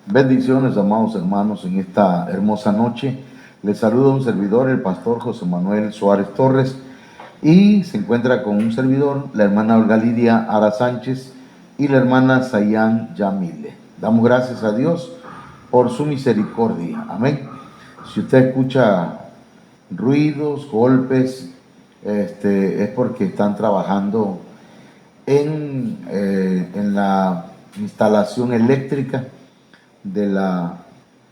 Bendiciones, amados hermanos, en esta hermosa noche. Les saluda un servidor, el pastor José Manuel Suárez Torres, y se encuentra con un servidor, la hermana Olga Lidia Ara Sánchez y la hermana Sayán Yamile. Damos gracias a Dios por su misericordia. Amén. Si usted escucha ruidos, golpes, es porque están trabajando en la instalación eléctrica de la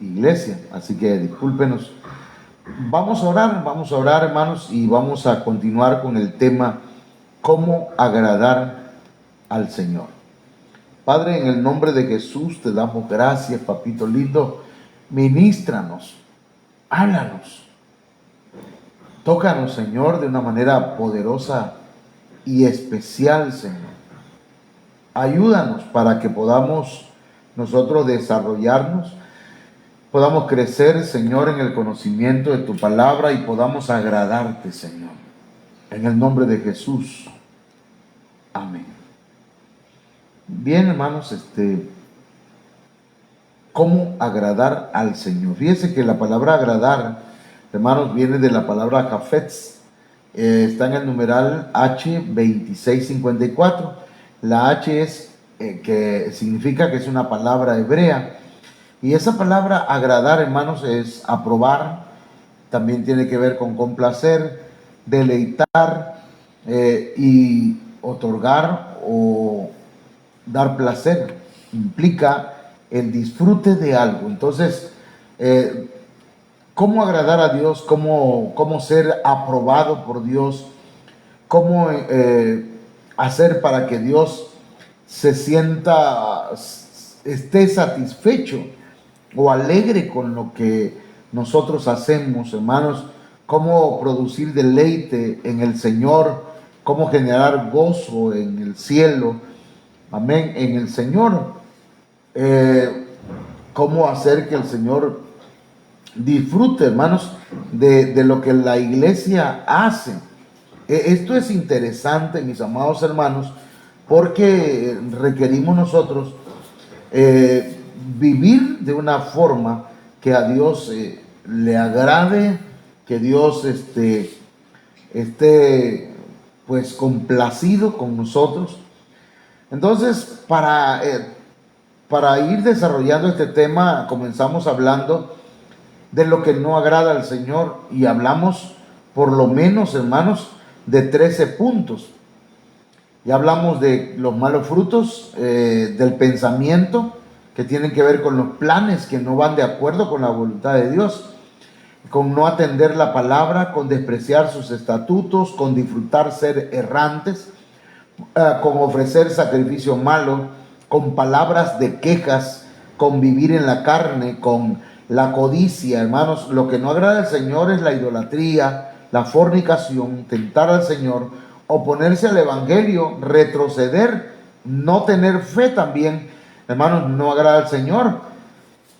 iglesia, así que discúlpenos. Vamos a orar, hermanos, y vamos a continuar con el tema cómo agradar al Señor. Padre, en el nombre de Jesús te damos gracias, papito lindo. Ministranos, háblanos, tócanos, Señor, de una manera poderosa y especial, Señor. Ayúdanos para que podamos nosotros desarrollarnos, podamos crecer, Señor, en el conocimiento de tu palabra y podamos agradarte, Señor. En el nombre de Jesús. Amén. Bien, hermanos, ¿cómo agradar al Señor? Fíjense que la palabra agradar, hermanos, viene de la palabra Jafetz. Está en el numeral H2654. La H es que significa que es una palabra hebrea, y esa palabra agradar, hermanos, es aprobar, también tiene que ver con complacer, deleitar y otorgar o dar placer, implica el disfrute de algo. Entonces, ¿cómo agradar a Dios? ¿Cómo ser aprobado por Dios? ¿Cómo hacer para que Dios esté satisfecho o alegre con lo que nosotros hacemos, hermanos? Cómo producir deleite en el Señor, cómo generar gozo en el cielo, amén, en el Señor, cómo hacer que el Señor disfrute, hermanos, de lo que la iglesia hace. Esto es interesante, mis amados hermanos, porque requerimos nosotros vivir de una forma que a Dios le agrade, que Dios esté pues complacido con nosotros. Entonces, para ir desarrollando este tema, comenzamos hablando de lo que no agrada al Señor, y hablamos por lo menos, hermanos, de 13 puntos. Ya hablamos de los malos frutos del pensamiento, que tienen que ver con los planes que no van de acuerdo con la voluntad de Dios, con no atender la palabra, con despreciar sus estatutos, con disfrutar ser errantes, con ofrecer sacrificio malo, con palabras de quejas, con vivir en la carne, con la codicia. Hermanos, lo que no agrada al Señor es la idolatría, la fornicación, tentar al Señor, oponerse al evangelio, retroceder, no tener fe también, hermanos, no agrada al Señor.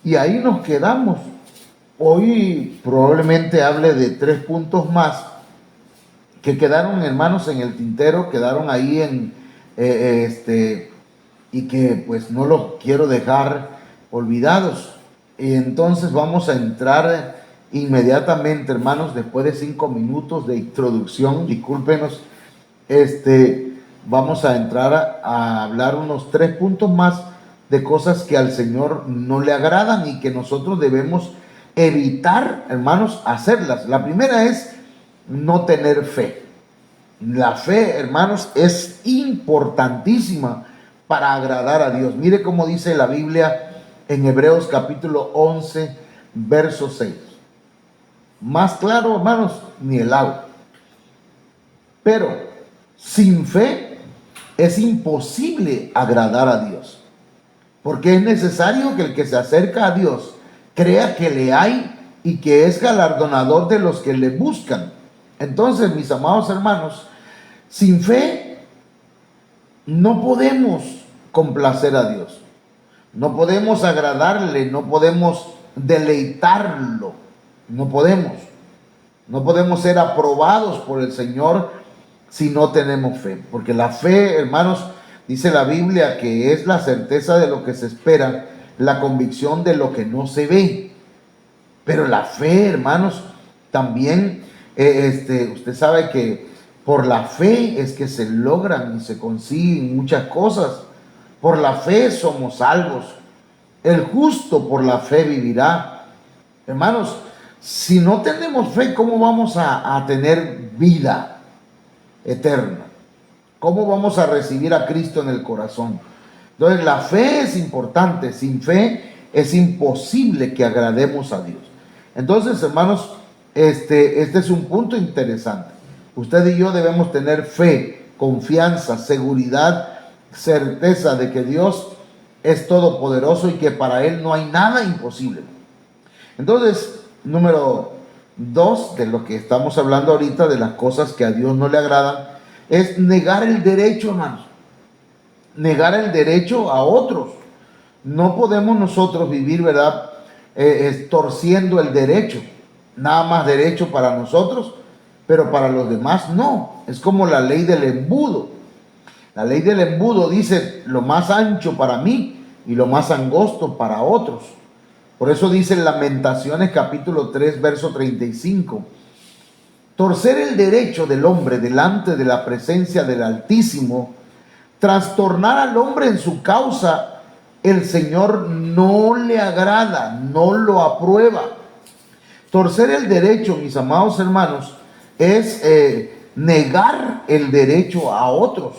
Y ahí nos quedamos. Hoy probablemente hable de 3 puntos más que quedaron, hermanos, en el tintero, quedaron ahí y que pues no los quiero dejar olvidados. Y entonces vamos a entrar inmediatamente, hermanos, después de 5 minutos de introducción, discúlpenos, vamos a entrar a hablar unos 3 puntos más de cosas que al Señor no le agradan y que nosotros debemos evitar, hermanos, hacerlas. La primera es no tener fe. La fe, hermanos, es importantísima para agradar a Dios. Mire cómo dice la Biblia en Hebreos capítulo 11, verso 6. Más claro, hermanos, ni el agua. Pero sin fe es imposible agradar a Dios, porque es necesario que el que se acerca a Dios crea que le hay y que es galardonador de los que le buscan. Entonces, mis amados hermanos, sin fe no podemos complacer a Dios, no podemos agradarle, no podemos deleitarlo, no podemos ser aprobados por el Señor si no tenemos fe, porque la fe, hermanos, dice la Biblia que es la certeza de lo que se espera, la convicción de lo que no se ve. Pero la fe, hermanos, también, usted sabe que por la fe es que se logran y se consiguen muchas cosas. Por la fe somos salvos. El justo por la fe vivirá. Hermanos, si no tenemos fe, ¿cómo vamos a tener vida eterna? ¿Cómo vamos a recibir a Cristo en el corazón? Entonces, la fe es importante. Sin fe es imposible que agrademos a Dios. Entonces, hermanos, este es un punto interesante. Usted y yo debemos tener fe, confianza, seguridad, certeza de que Dios es todopoderoso y que para Él no hay nada imposible. Entonces, número 2 de lo que estamos hablando ahorita, de las cosas que a Dios no le agradan, es negar el derecho, hermanos. Negar el derecho a otros. No podemos nosotros vivir, ¿verdad?, torciendo el derecho. Nada más derecho para nosotros, pero para los demás no. Es como la ley del embudo. La ley del embudo dice lo más ancho para mí y lo más angosto para otros. Por eso dice en Lamentaciones capítulo 3 verso 35: torcer el derecho del hombre delante de la presencia del Altísimo, trastornar al hombre en su causa, el Señor no le agrada, no lo aprueba. Torcer el derecho, mis amados hermanos, es negar el derecho a otros.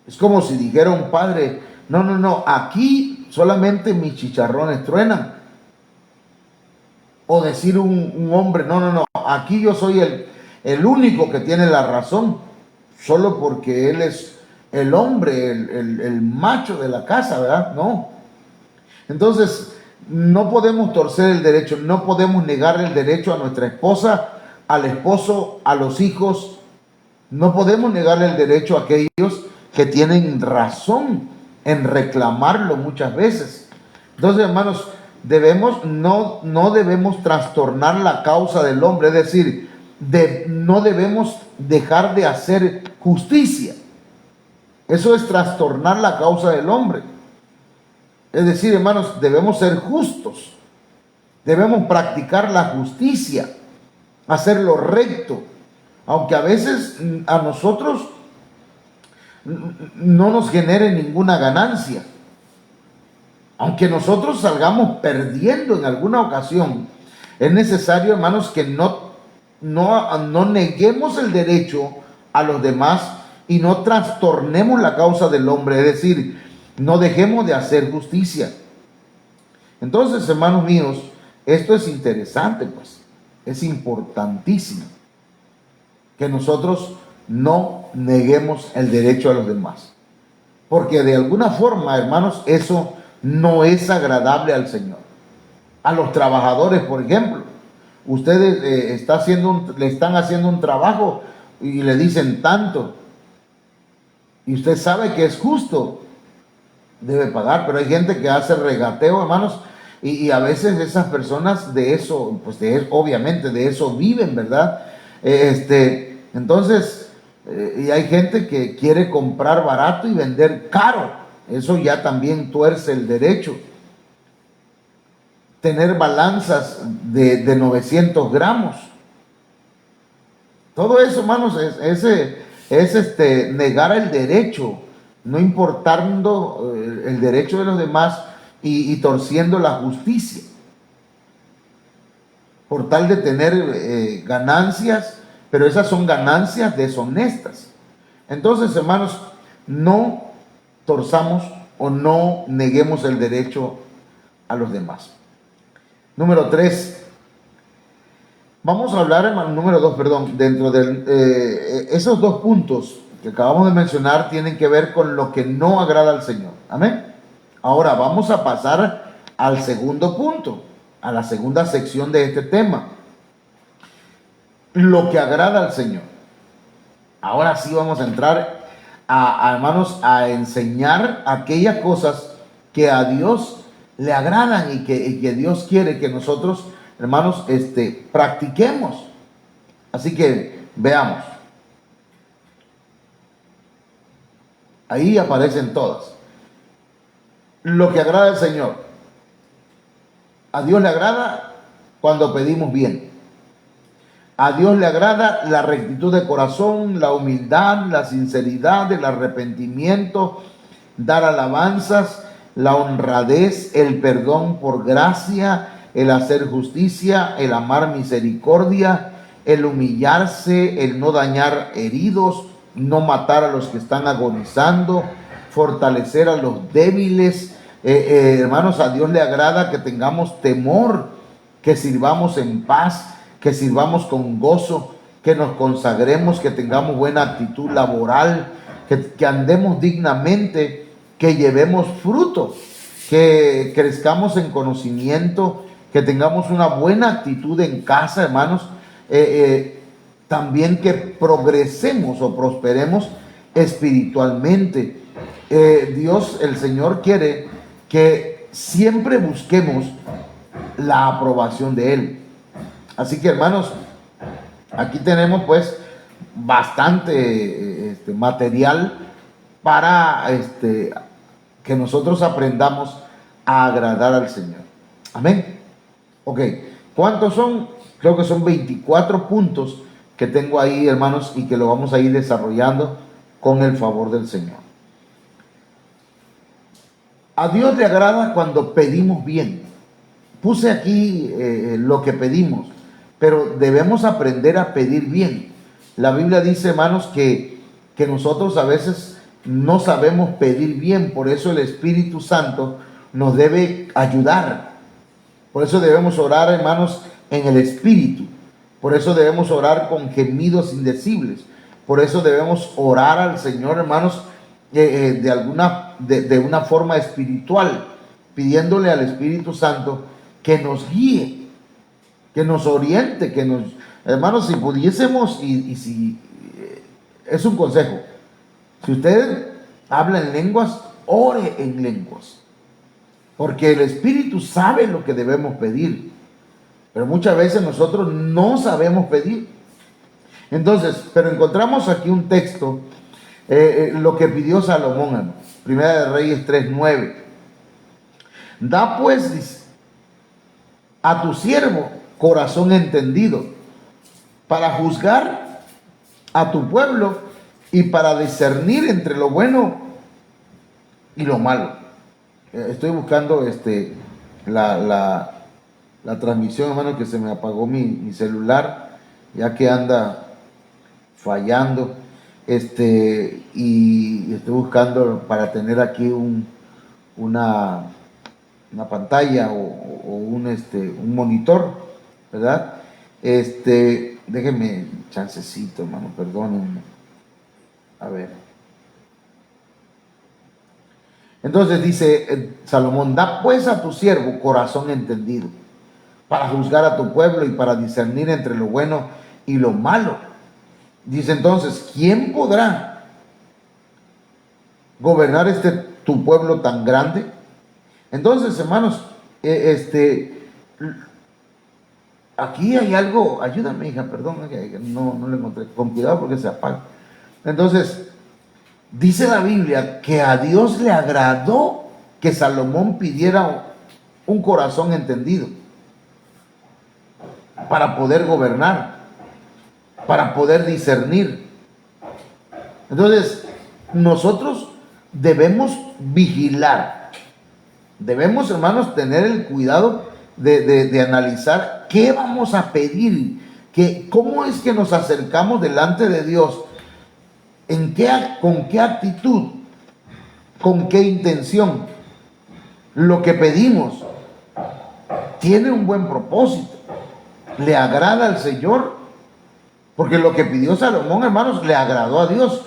Es como si dijera un padre: no, aquí solamente mis chicharrones truenan. O decir un hombre: no, aquí yo soy el único que tiene la razón, solo porque él es el hombre, el macho de la casa, ¿verdad? No. Entonces, no podemos torcer el derecho, no podemos negar el derecho a nuestra esposa, al esposo, a los hijos. No podemos negarle el derecho a aquellos que tienen razón en reclamarlo muchas veces. Entonces, hermanos, no debemos trastornar la causa del hombre, es decir, no debemos dejar de hacer justicia. Eso es trastornar la causa del hombre. Es decir, hermanos, debemos ser justos, debemos practicar la justicia, hacer lo recto, aunque a veces a nosotros no nos genere ninguna ganancia. Aunque nosotros salgamos perdiendo en alguna ocasión, es necesario, hermanos, que no neguemos el derecho a los demás y no trastornemos la causa del hombre, es decir, no dejemos de hacer justicia. Entonces, hermanos míos, esto es interesante, pues, es importantísimo que nosotros no neguemos el derecho a los demás, porque de alguna forma, hermanos, eso no es agradable al Señor. A los trabajadores, por ejemplo, ustedes le están haciendo un trabajo y le dicen tanto, y usted sabe que es justo, debe pagar, pero hay gente que hace regateo, hermanos, y a veces esas personas de eso, pues obviamente de eso viven, ¿verdad? Entonces, y hay gente que quiere comprar barato y vender caro. Eso ya también tuerce el derecho. Tener balanzas de 900 gramos. Todo eso, hermanos, es negar el derecho, no importando el derecho de los demás y torciendo la justicia, por tal de tener ganancias, pero esas son ganancias deshonestas. Entonces, hermanos, no torzamos o no neguemos el derecho a los demás. Número 3. Vamos a hablar, hermano, número 2, perdón, dentro de esos dos puntos que acabamos de mencionar tienen que ver con lo que no agrada al Señor. Amén. Ahora vamos a pasar al segundo punto, a la segunda sección de este tema, lo que agrada al Señor. Ahora sí vamos a entrar hermanos, a enseñar aquellas cosas que a Dios le agradan y que Dios quiere que nosotros, hermanos, practiquemos. Así que veamos. Ahí aparecen todas. Lo que agrada al Señor. A Dios le agrada cuando pedimos bien. A Dios le agrada la rectitud de corazón, la humildad, la sinceridad, el arrepentimiento, dar alabanzas, la honradez, el perdón por gracia, el hacer justicia, el amar misericordia, el humillarse, el no dañar heridos, no matar a los que están agonizando, fortalecer a los débiles. Hermanos, a Dios le agrada que tengamos temor, que sirvamos en paz, que sirvamos con gozo, que nos consagremos, que tengamos buena actitud laboral, que andemos dignamente, que llevemos fruto, que crezcamos en conocimiento, que tengamos una buena actitud en casa, hermanos. También que progresemos o prosperemos espiritualmente. Dios, el Señor, quiere que siempre busquemos la aprobación de Él. Así que, hermanos, aquí tenemos pues bastante material para que nosotros aprendamos a agradar al Señor. Amén. Ok, ¿cuántos son? Creo que son 24 puntos que tengo ahí, hermanos, y que lo vamos a ir desarrollando con el favor del Señor. A Dios le agrada cuando pedimos bien. Puse aquí lo que pedimos, pero debemos aprender a pedir bien. La Biblia dice, hermanos, que nosotros a veces no sabemos pedir bien, por eso el Espíritu Santo nos debe ayudar. Por eso debemos orar, hermanos, en el Espíritu. Por eso debemos orar con gemidos indecibles. Por eso debemos orar al Señor, hermanos, de una forma espiritual, pidiéndole al Espíritu Santo que nos guíe, que nos oriente, que nos... Hermanos, si pudiésemos, y si... es un consejo. Si usted habla en lenguas, ore en lenguas. Porque el Espíritu sabe lo que debemos pedir. Pero muchas veces nosotros no sabemos pedir. Entonces, pero encontramos aquí un texto, lo que pidió Salomón, Primera de Reyes 3:9. Da pues, dice, a tu siervo corazón entendido, para juzgar a tu pueblo y para discernir entre lo bueno y lo malo. Estoy buscando la transmisión, hermano, que se me apagó mi celular, ya que anda fallando, y estoy buscando para tener aquí una pantalla o un monitor, ¿verdad? Déjenme chancecito, hermano, perdónenme. A ver. Entonces dice Salomón, da pues a tu siervo corazón entendido, para juzgar a tu pueblo y para discernir entre lo bueno y lo malo. Dice entonces, ¿quién podrá gobernar tu pueblo tan grande? Entonces, hermanos, aquí hay algo, ayúdame, hija, perdón, no lo encontré, con cuidado porque se apaga. Entonces, dice la Biblia que a Dios le agradó que Salomón pidiera un corazón entendido para poder gobernar, para poder discernir. Entonces, nosotros debemos vigilar, debemos, hermanos, tener el cuidado de analizar qué vamos a pedir, cómo es que nos acercamos delante de Dios, con qué actitud, con qué intención. Lo que pedimos tiene un buen propósito, le agrada al Señor, porque lo que pidió Salomón, hermanos, le agradó a Dios.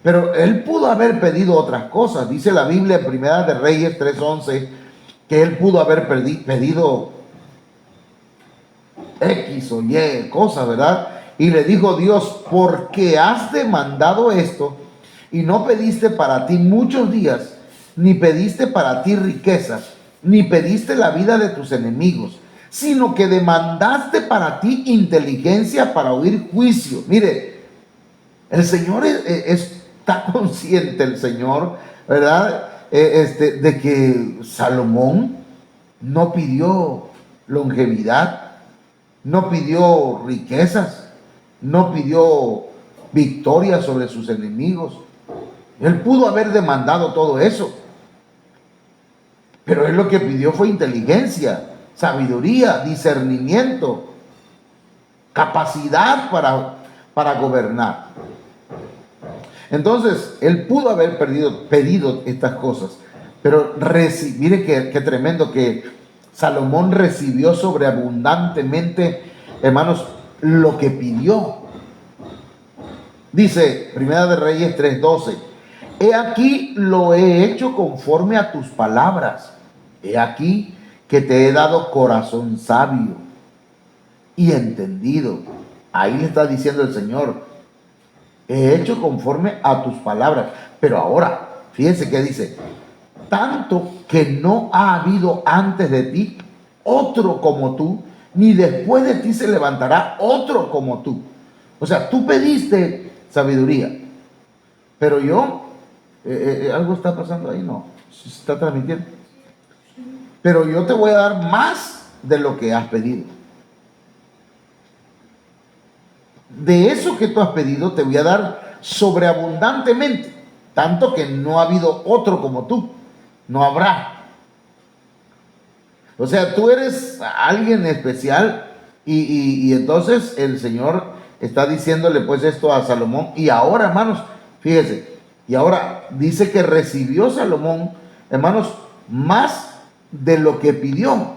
Pero él pudo haber pedido otras cosas. Dice la Biblia en Primera de Reyes 3:11 que él pudo haber pedido X o Y cosa, ¿verdad? Y le dijo Dios: ¿por qué has demandado esto y no pediste para ti muchos días, ni pediste para ti riquezas, ni pediste la vida de tus enemigos, sino que demandaste para ti inteligencia para oír juicio? Mire, el Señor está consciente, el Señor, ¿verdad? De que Salomón no pidió longevidad, no pidió riquezas, no pidió victoria sobre sus enemigos. Él pudo haber demandado todo eso, pero él lo que pidió fue inteligencia, sabiduría, discernimiento, capacidad para gobernar. Entonces, él pudo haber pedido estas cosas, pero mire qué tremendo que Salomón recibió sobreabundantemente, hermanos, lo que pidió. Dice Primera de Reyes 3:12: he aquí lo he hecho conforme a tus palabras. He aquí que te he dado corazón sabio y entendido. Ahí le está diciendo el Señor: he hecho conforme a tus palabras. Pero ahora, fíjense que dice: tanto que no ha habido antes de ti otro como tú, ni después de ti se levantará otro como tú. O sea, tú pediste sabiduría, pero yo, algo está pasando ahí, no, se está transmitiendo. Pero yo te voy a dar más de lo que has pedido. De eso que tú has pedido te voy a dar sobreabundantemente, tanto que no ha habido otro como tú, no habrá. O sea, tú eres alguien especial y entonces el Señor está diciéndole pues esto a Salomón. Y ahora, hermanos, fíjese, y ahora dice que recibió Salomón, hermanos, más de lo que pidió,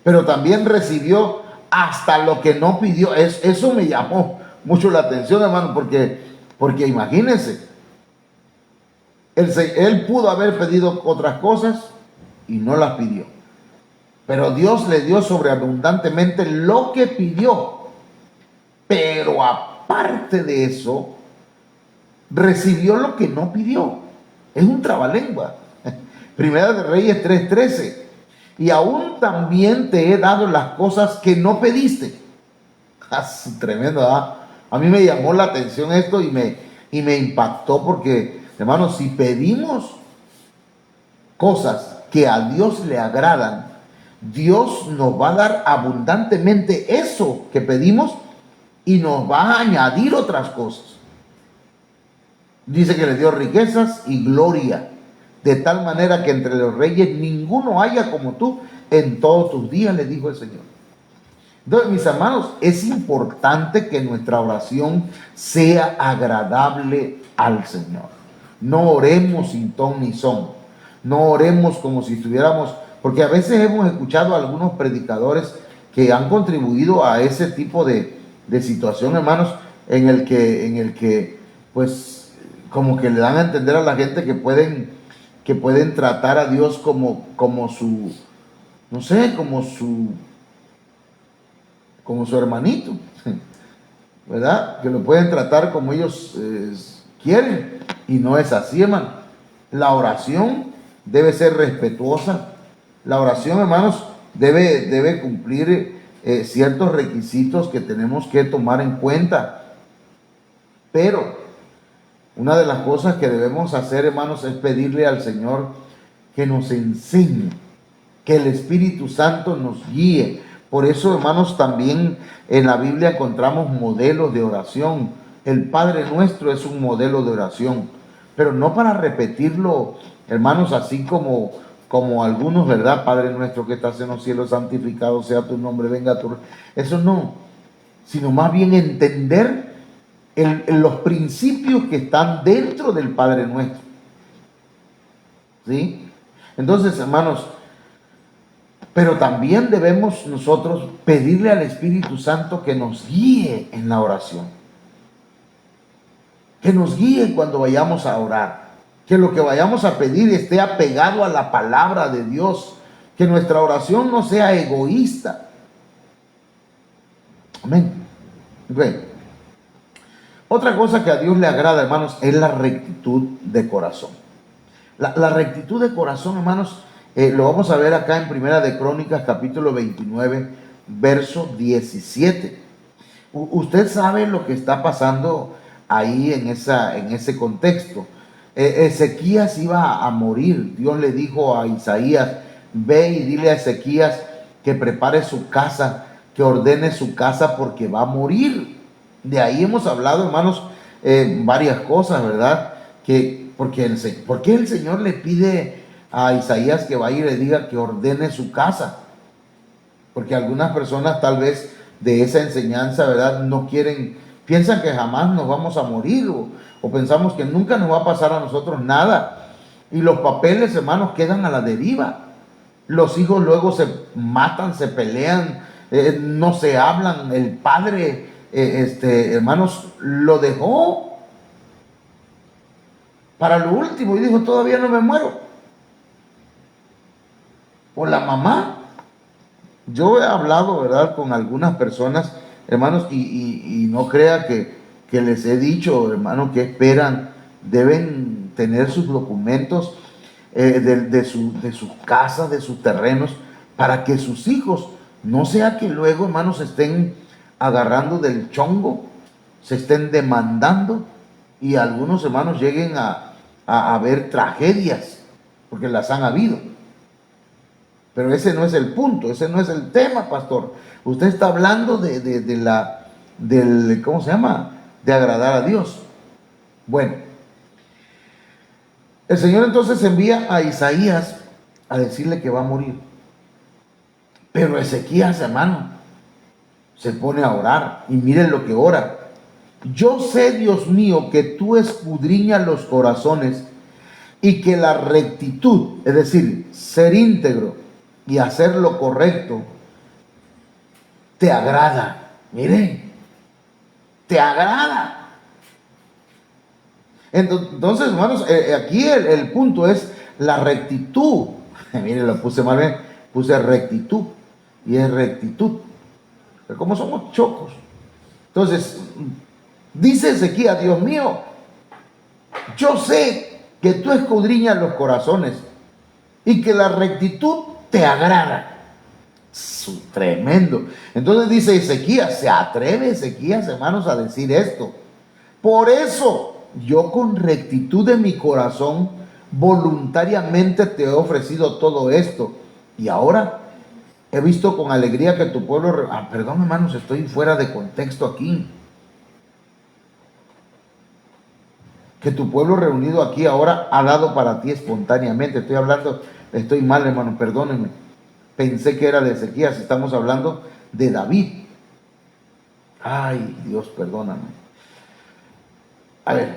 pero también recibió hasta lo que no pidió. Eso me llamó mucho la atención, hermano, porque imagínense, él pudo haber pedido otras cosas y no las pidió, pero Dios le dio sobreabundantemente lo que pidió. Pero aparte de eso, recibió lo que no pidió. Es un trabalengua. Primera de Reyes 3:13: y aún también te he dado las cosas que no pediste. Tremendo, ¿verdad? A mí me llamó la atención esto y me impactó, porque, hermanos, si pedimos cosas que a Dios le agradan, Dios nos va a dar abundantemente eso que pedimos y nos va a añadir otras cosas. Dice que le dio riquezas y gloria, de tal manera que entre los reyes ninguno haya como tú en todos tus días, le dijo el Señor. Entonces, mis hermanos, es importante que nuestra oración sea agradable al Señor. No oremos sin ton ni son. No oremos como si estuviéramos, porque a veces hemos escuchado a algunos predicadores que han contribuido a ese tipo de situación, hermanos, en el que pues como que le dan a entender a la gente que pueden tratar a Dios como su, no sé, como su hermanito, ¿verdad? Que lo pueden tratar como ellos quieren, y no es así, hermano. La oración debe ser respetuosa. La oración, hermanos, debe cumplir ciertos requisitos que tenemos que tomar en cuenta. Pero una de las cosas que debemos hacer, hermanos, es pedirle al Señor que nos enseñe, que el Espíritu Santo nos guíe. Por eso, hermanos, también en la Biblia encontramos modelos de oración. El Padre Nuestro es un modelo de oración, pero no para repetirlo, hermanos, así como algunos, ¿verdad? Padre Nuestro que estás en los cielos, santificado sea tu nombre, venga tu... Eso no, sino más bien entender los principios que están dentro del Padre Nuestro. ¿Sí? Entonces, hermanos, pero también debemos nosotros pedirle al Espíritu Santo que nos guíe en la oración. Que nos guíe cuando vayamos a orar. Que lo que vayamos a pedir esté apegado a la palabra de Dios. Que nuestra oración no sea egoísta. Amén. Okay. Otra cosa que a Dios le agrada, hermanos, es la rectitud de corazón. La rectitud de corazón, hermanos, lo vamos a ver acá en Primera de Crónicas, capítulo 29, verso 17. Usted sabe lo que está pasando ahí en ese contexto. Ezequías iba a morir. Dios le dijo a Isaías: ve y dile a Ezequías que prepare su casa, que ordene su casa, porque va a morir. De ahí hemos hablado, hermanos, varias cosas, ¿verdad? ¿Por qué el Señor le pide a Isaías que vaya y le diga que ordene su casa? Porque algunas personas tal vez de esa enseñanza, ¿verdad?, no quieren, piensan que jamás nos vamos a morir, o pensamos que nunca nos va a pasar a nosotros nada. Y los papeles, hermanos, quedan a la deriva. Los hijos luego se matan, se pelean, no se hablan. El padre, hermanos, lo dejó para lo último y dijo: todavía no me muero. O la mamá. Yo he hablado, ¿verdad?, con algunas personas, hermanos, y no crea que les he dicho, hermano, que esperan, deben tener sus documentos de su casa, de sus terrenos, para que sus hijos, no sea que luego, hermanos, se estén agarrando del chongo, se estén demandando, y algunos hermanos lleguen a ver tragedias, porque las han habido. Pero ese no es el punto, ese no es el tema, pastor. Usted está hablando ¿cómo se llama?, de agradar a Dios. Bueno, el Señor entonces envía a Isaías a decirle que va a morir. Pero Ezequías, hermano, se pone a orar, y miren lo que ora: yo sé, Dios mío, que tú escudriñas los corazones, y que la rectitud, es decir, ser íntegro y hacer lo correcto, te agrada. Miren, te agrada. Entonces, hermanos, aquí el punto es la rectitud. Miren, lo puse mal bien, puse rectitud, y es rectitud. Pero como somos chocos. Entonces, dice Ezequías: Dios mío, yo sé que tú escudriñas los corazones y que la rectitud te agrada. Tremendo. Entonces dice Ezequías, se atreve Ezequías, hermanos, a decir esto: por eso yo, con rectitud de mi corazón, voluntariamente te he ofrecido todo esto, y ahora he visto con alegría que tu pueblo... perdón, hermanos, estoy fuera de contexto aquí. Que tu pueblo reunido aquí ahora ha dado para ti espontáneamente. Estoy hablando, estoy mal, hermano, perdónenme. Pensé que era de Ezequías, estamos hablando de David. Ay, Dios, perdóname. A ver,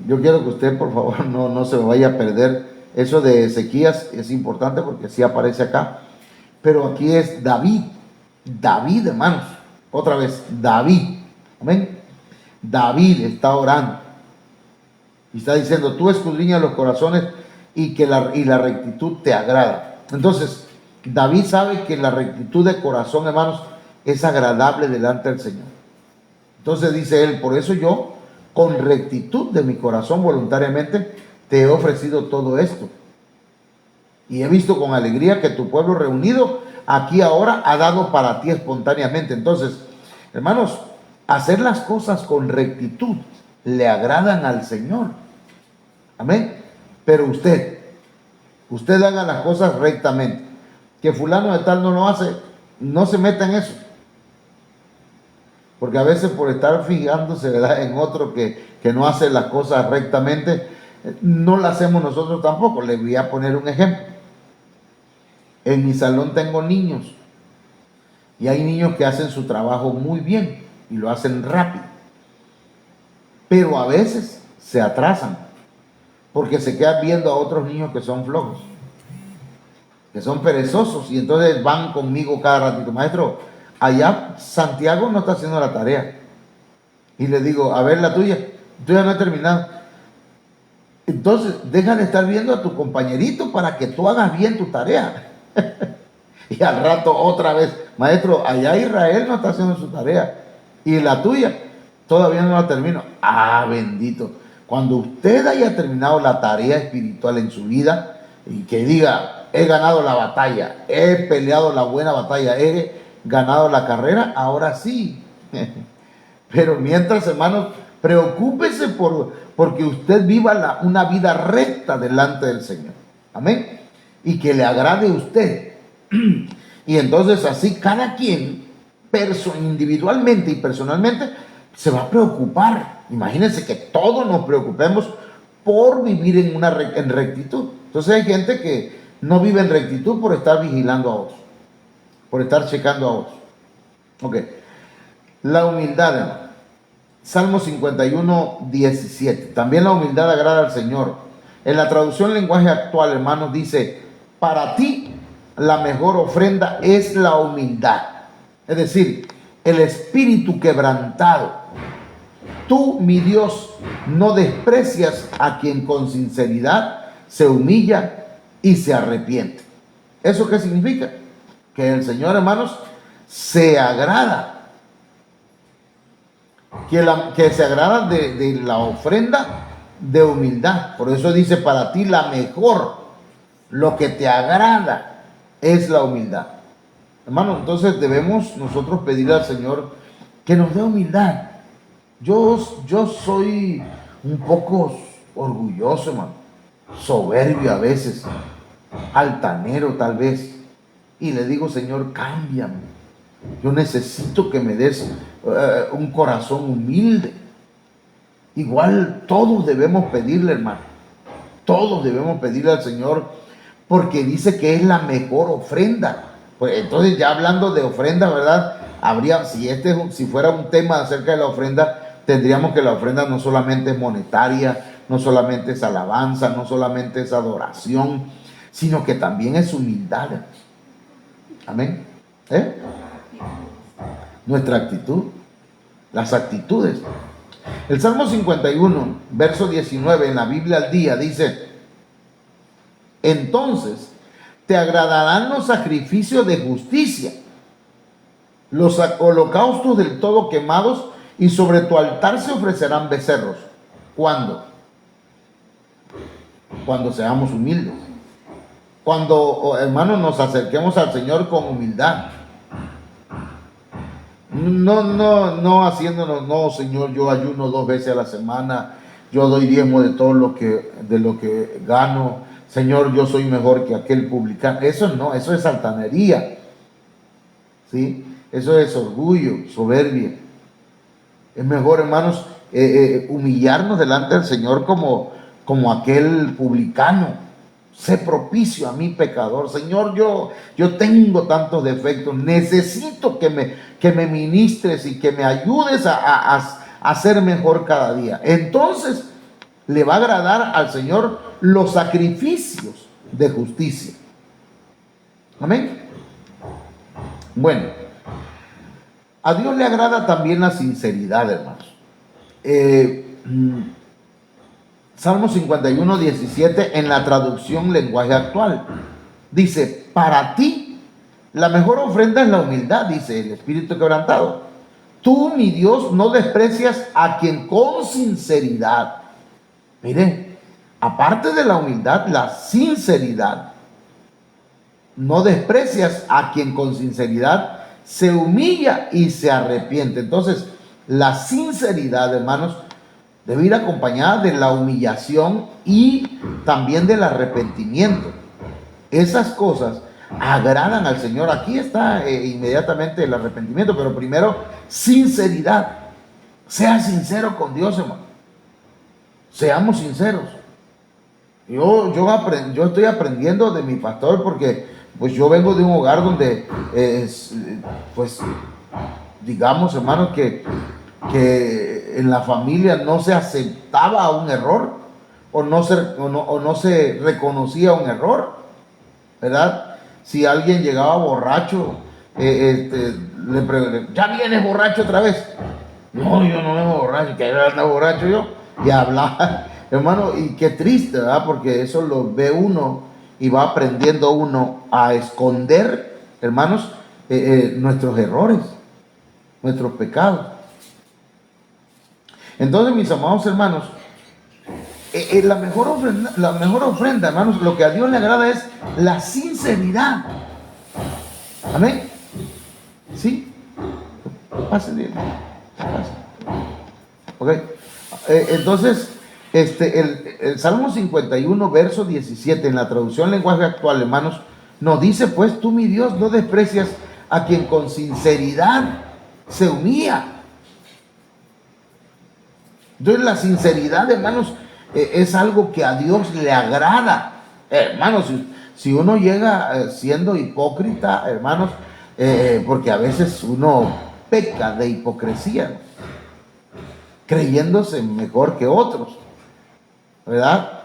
yo quiero que usted, por favor, no se me vaya a perder. Eso de Ezequías es importante porque sí aparece acá. Pero aquí es David. David, hermanos. Otra vez, David. Amén. David está orando. Y está diciendo: tú escudriñas los corazones y la rectitud te agrada. Entonces, David sabe que la rectitud de corazón, hermanos, es agradable delante del Señor. Entonces dice él: por eso yo, con rectitud de mi corazón, voluntariamente, te he ofrecido todo esto. Y he visto con alegría que tu pueblo reunido aquí ahora ha dado para ti espontáneamente. Entonces, hermanos, hacer las cosas con rectitud le agradan al Señor. Amén. Pero usted haga las cosas rectamente. Que fulano de tal no lo hace, no se meta en eso. Porque a veces, por estar fijándose, ¿verdad?, en otro que no hace las cosas rectamente, no las hacemos nosotros tampoco. Les voy a poner un ejemplo. En mi salón tengo niños, y hay niños que hacen su trabajo muy bien y lo hacen rápido, pero a veces se atrasan porque se quedan viendo a otros niños que son flojos, que son perezosos, y entonces van conmigo cada ratito: maestro, allá Santiago no está haciendo la tarea. Y le digo: a ver, la tuya no he terminado. Entonces, deja de estar viendo a tu compañerito para que tú hagas bien tu tarea. Y al rato otra vez: maestro, allá Israel no está haciendo su tarea. ¿Y la tuya? Todavía no la termino. Ah, bendito. Cuando usted haya terminado la tarea espiritual en su vida y que diga, he ganado la batalla, he peleado la buena batalla, he ganado la carrera, ahora sí. Pero mientras, hermanos, preocúpese porque usted viva una vida recta delante del Señor. Amén. Y que le agrade a usted. Y entonces así cada quien, individualmente y personalmente, se va a preocupar. Imagínense que todos nos preocupemos por vivir en rectitud. Entonces hay gente que no vive en rectitud por estar vigilando a otros, por estar checando a otros. Ok. La humildad, hermano. Salmo 51, 17. También la humildad agrada al Señor. En la traducción lenguaje actual, hermanos, dice, para ti la mejor ofrenda es la humildad. Es decir, el espíritu quebrantado. Tú, mi Dios, no desprecias a quien con sinceridad se humilla y se arrepiente. ¿Eso qué significa? Que el Señor, hermanos, se agrada. Que se agrada de la ofrenda de humildad. Por eso dice, para ti la mejor, lo que te agrada es la humildad. Hermano, entonces debemos nosotros pedirle al Señor que nos dé humildad. Yo soy un poco orgulloso, hermano, soberbio a veces, altanero tal vez, y le digo, Señor, cámbiame. Yo necesito que me des un corazón humilde. Igual todos debemos pedirle, hermano. Todos debemos pedirle al Señor, porque dice que es la mejor ofrenda. Pues entonces, ya hablando de ofrenda, ¿verdad? Habría, si fuera un tema acerca de la ofrenda, tendríamos que la ofrenda no solamente es monetaria, no solamente es alabanza, no solamente es adoración, sino que también es humildad. Amén. Nuestra actitud, las actitudes. El Salmo 51, verso 19 en la Biblia al día dice, entonces te agradarán los sacrificios de justicia, los holocaustos del todo quemados, y sobre tu altar se ofrecerán becerros. ¿Cuándo? Cuando seamos humildes. Cuando, hermanos, nos acerquemos al Señor con humildad. No haciéndonos, no, Señor, yo ayuno 2 veces a la semana, yo doy diezmo de todo lo que gano, Señor, yo soy mejor que aquel publicano. Eso no, eso es altanería, ¿sí? Eso es orgullo, soberbia. Es mejor, hermanos, humillarnos delante del Señor como aquel publicano. Sé propicio a mi pecador. Señor, yo tengo tantos defectos. Necesito que me ministres y que me ayudes a ser mejor cada día. Entonces, le va a agradar al Señor los sacrificios de justicia. Amén. Bueno, a Dios le agrada también la sinceridad, hermanos. Salmo 51, 17 en la traducción lenguaje actual. Dice, para ti la mejor ofrenda es la humildad, dice el espíritu quebrantado. Tú, mi Dios, no desprecias a quien con sinceridad. Mire, aparte de la humildad, la sinceridad. No desprecias a quien con sinceridad se humilla y se arrepiente. Entonces, la sinceridad, hermanos, debe ir acompañada de la humillación y también del arrepentimiento. Esas cosas agradan al Señor. Aquí está inmediatamente el arrepentimiento, pero primero sinceridad. Sea sincero con Dios, hermano. Seamos sinceros. Yo estoy aprendiendo de mi pastor, porque pues yo vengo de un hogar donde pues digamos, hermanos, que en la familia no se aceptaba un error o no se reconocía un error, ¿verdad? Si alguien llegaba borracho, le pregunté, ¿ya vienes borracho otra vez? No, yo no vengo borracho, que anda borracho yo, y hablaba, hermano, y qué triste, ¿verdad? Porque eso lo ve uno y va aprendiendo uno a esconder, hermanos, nuestros errores, nuestros pecados. Entonces, mis amados hermanos, la mejor ofrenda, hermanos, lo que a Dios le agrada es la sinceridad. Amén. ¿Sí? Pase bien. Ok. Entonces, el Salmo 51, verso 17, en la traducción lenguaje actual, hermanos, nos dice, pues tú, mi Dios, no desprecias a quien con sinceridad se humilla. Entonces, la sinceridad, hermanos, es algo que a Dios le agrada. Hermanos, si uno llega siendo hipócrita, hermanos, porque a veces uno peca de hipocresía, ¿no? Creyéndose mejor que otros, ¿verdad?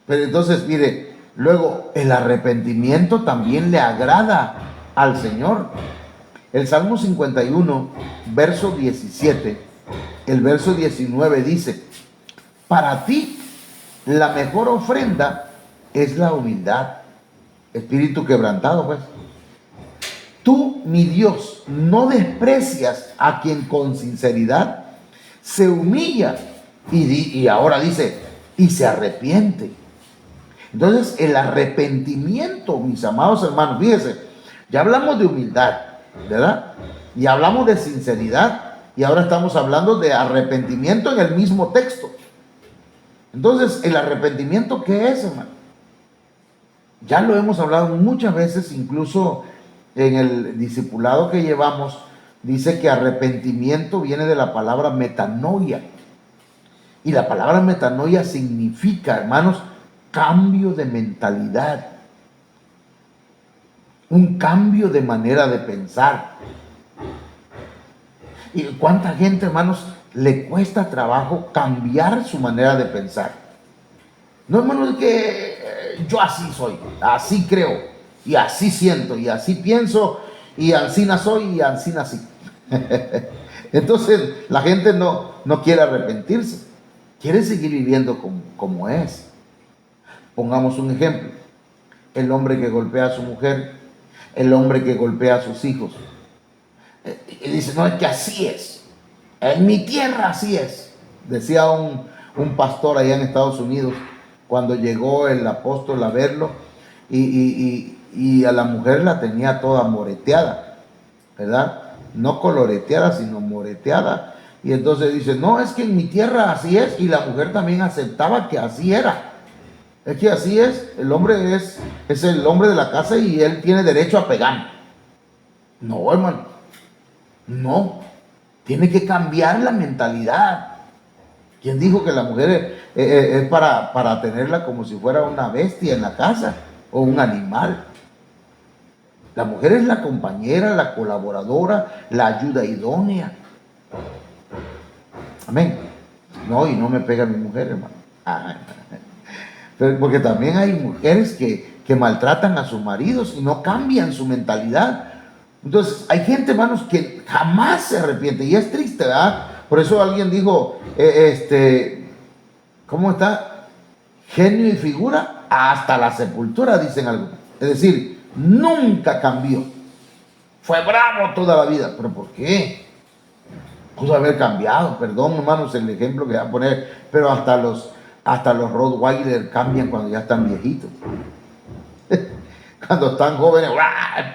Pero entonces, mire, luego el arrepentimiento también le agrada al Señor. El Salmo 51, verso 17, el verso 19 dice, para ti la mejor ofrenda es la humildad, espíritu quebrantado, pues. Tú, mi Dios, no desprecias a quien con sinceridad se humilla y ahora dice, y se arrepiente. Entonces, el arrepentimiento, mis amados hermanos, fíjense, ya hablamos de humildad, ¿verdad? Y hablamos de sinceridad, y ahora estamos hablando de arrepentimiento en el mismo texto. Entonces, ¿el arrepentimiento qué es, hermano? Ya lo hemos hablado muchas veces, incluso en el discipulado que llevamos, dice que arrepentimiento viene de la palabra metanoia. Y la palabra metanoia significa, hermanos, cambio de mentalidad. Un cambio de manera de pensar. ¿Y cuánta gente, hermanos, le cuesta trabajo cambiar su manera de pensar? No, hermanos, es que yo así soy, así creo, y así siento, y así pienso, y así soy, y así nací. Entonces la gente no quiere arrepentirse, quiere seguir viviendo como es. Pongamos un ejemplo: el hombre que golpea a su mujer, el hombre que golpea a sus hijos, y dice, no, es que así es, en mi tierra así es. Decía un pastor allá en Estados Unidos, cuando llegó el apóstol a verlo, y a la mujer la tenía toda moreteada, ¿verdad? No coloreteada, sino moreteada. Y entonces dice, no, es que en mi tierra así es. Y la mujer también aceptaba que así era. Es que así es, el hombre es el hombre de la casa y él tiene derecho a pegar. No, hermano, no. Tiene que cambiar la mentalidad. ¿Quién dijo que la mujer es para tenerla como si fuera una bestia en la casa o un animal? La mujer es la compañera, la colaboradora, la ayuda idónea. Amén. No, y no me pega mi mujer, hermano. Pero porque también hay mujeres que maltratan a sus maridos y no cambian su mentalidad. Entonces, hay gente, hermanos, que jamás se arrepiente. Y es triste, ¿verdad? Por eso alguien dijo, ¿cómo está? Genio y figura hasta la sepultura, dicen algo. Es decir, nunca cambió. Fue bravo toda la vida. ¿Pero por qué? Pudo haber cambiado. Perdón, hermanos, el ejemplo que voy a poner. Pero hasta los Rottweiler cambian cuando ya están viejitos. Cuando están jóvenes,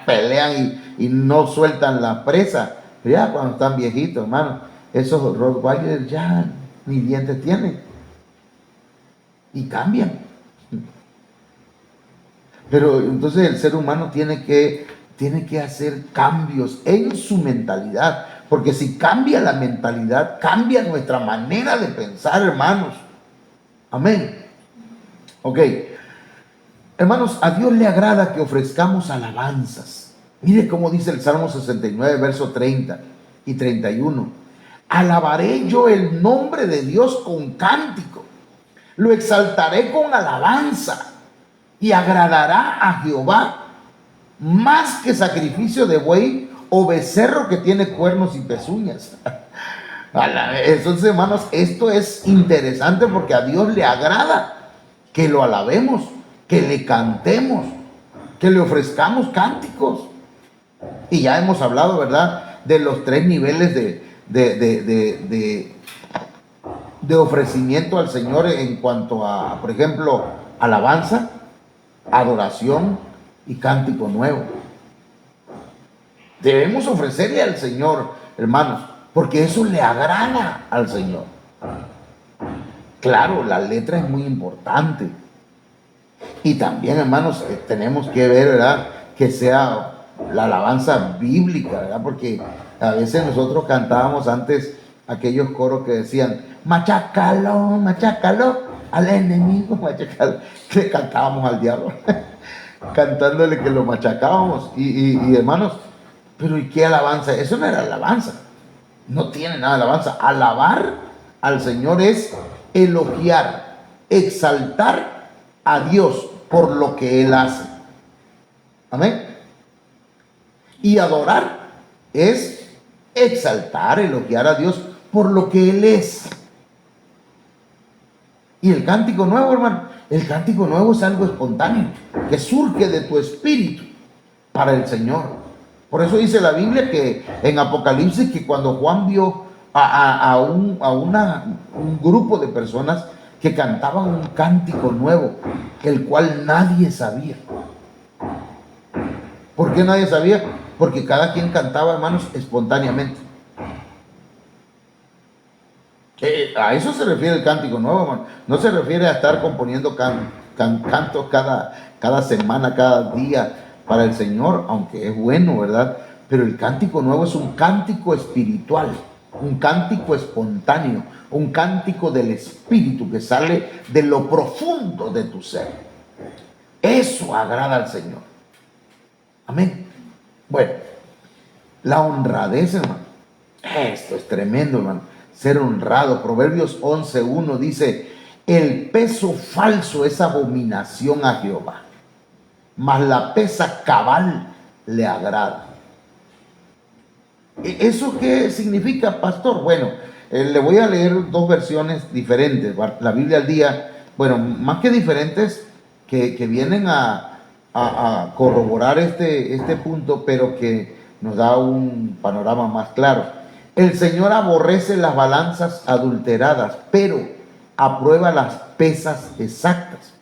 pelean y no sueltan la presa. Pero ya cuando están viejitos, hermano, esos Rottweiler ya ni dientes tienen. Y cambian. Pero entonces el ser humano tiene que hacer cambios en su mentalidad. Porque si cambia la mentalidad, cambia nuestra manera de pensar, hermanos. Amén. Ok. Hermanos, a Dios le agrada que ofrezcamos alabanzas. Mire cómo dice el Salmo 69, verso 30 y 31. Alabaré yo el nombre de Dios con cántico. Lo exaltaré con alabanza. Y agradará a Jehová más que sacrificio de buey o becerro que tiene cuernos y pezuñas. Entonces, hermanos, esto es interesante porque a Dios le agrada que lo alabemos, que le cantemos, que le ofrezcamos cánticos. Y ya hemos hablado, ¿verdad?, de los 3 niveles de ofrecimiento al Señor en cuanto a, por ejemplo, alabanza, adoración y cántico nuevo. Debemos ofrecerle al Señor, hermanos, porque eso le agrada al Señor. Claro, la letra es muy importante. Y también, hermanos, tenemos que ver, ¿verdad?, que sea la alabanza bíblica, ¿verdad? Porque a veces nosotros cantábamos antes aquellos coros que decían, machácalo, machácalo al enemigo, machácalo, que cantábamos al diablo, cantándole que lo machacábamos. Y hermanos, pero ¿y qué alabanza? Eso no era alabanza, no tiene nada de alabanza. Alabar al Señor es elogiar, exaltar a Dios por lo que Él hace. Amén. Y adorar es exaltar, elogiar a Dios por lo que Él es. Y el cántico nuevo, hermano, el cántico nuevo es algo espontáneo, que surge de tu espíritu para el Señor. Por eso dice la Biblia que en Apocalipsis, que cuando Juan vio a un grupo de personas que cantaban un cántico nuevo, el cual nadie sabía. ¿Por qué nadie sabía? Porque cada quien cantaba, hermanos, espontáneamente. A eso se refiere el cántico nuevo, hermano. No se refiere a estar componiendo cantos cada semana, cada día para el Señor, aunque es bueno, ¿verdad? Pero el cántico nuevo es un cántico espiritual, un cántico espontáneo, un cántico del espíritu que sale de lo profundo de tu ser. Eso agrada al Señor. Amén. Bueno, la honradez, hermano. Esto es tremendo, hermano. Ser honrado. Proverbios 11:1 dice, el peso falso es abominación a Jehová, mas la pesa cabal le agrada. ¿Eso qué significa, pastor? Bueno, le voy a leer dos versiones diferentes. La Biblia al día, bueno, más que diferentes, que vienen a corroborar este punto, pero que nos da un panorama más claro. El Señor aborrece las balanzas adulteradas, pero aprueba las pesas exactas.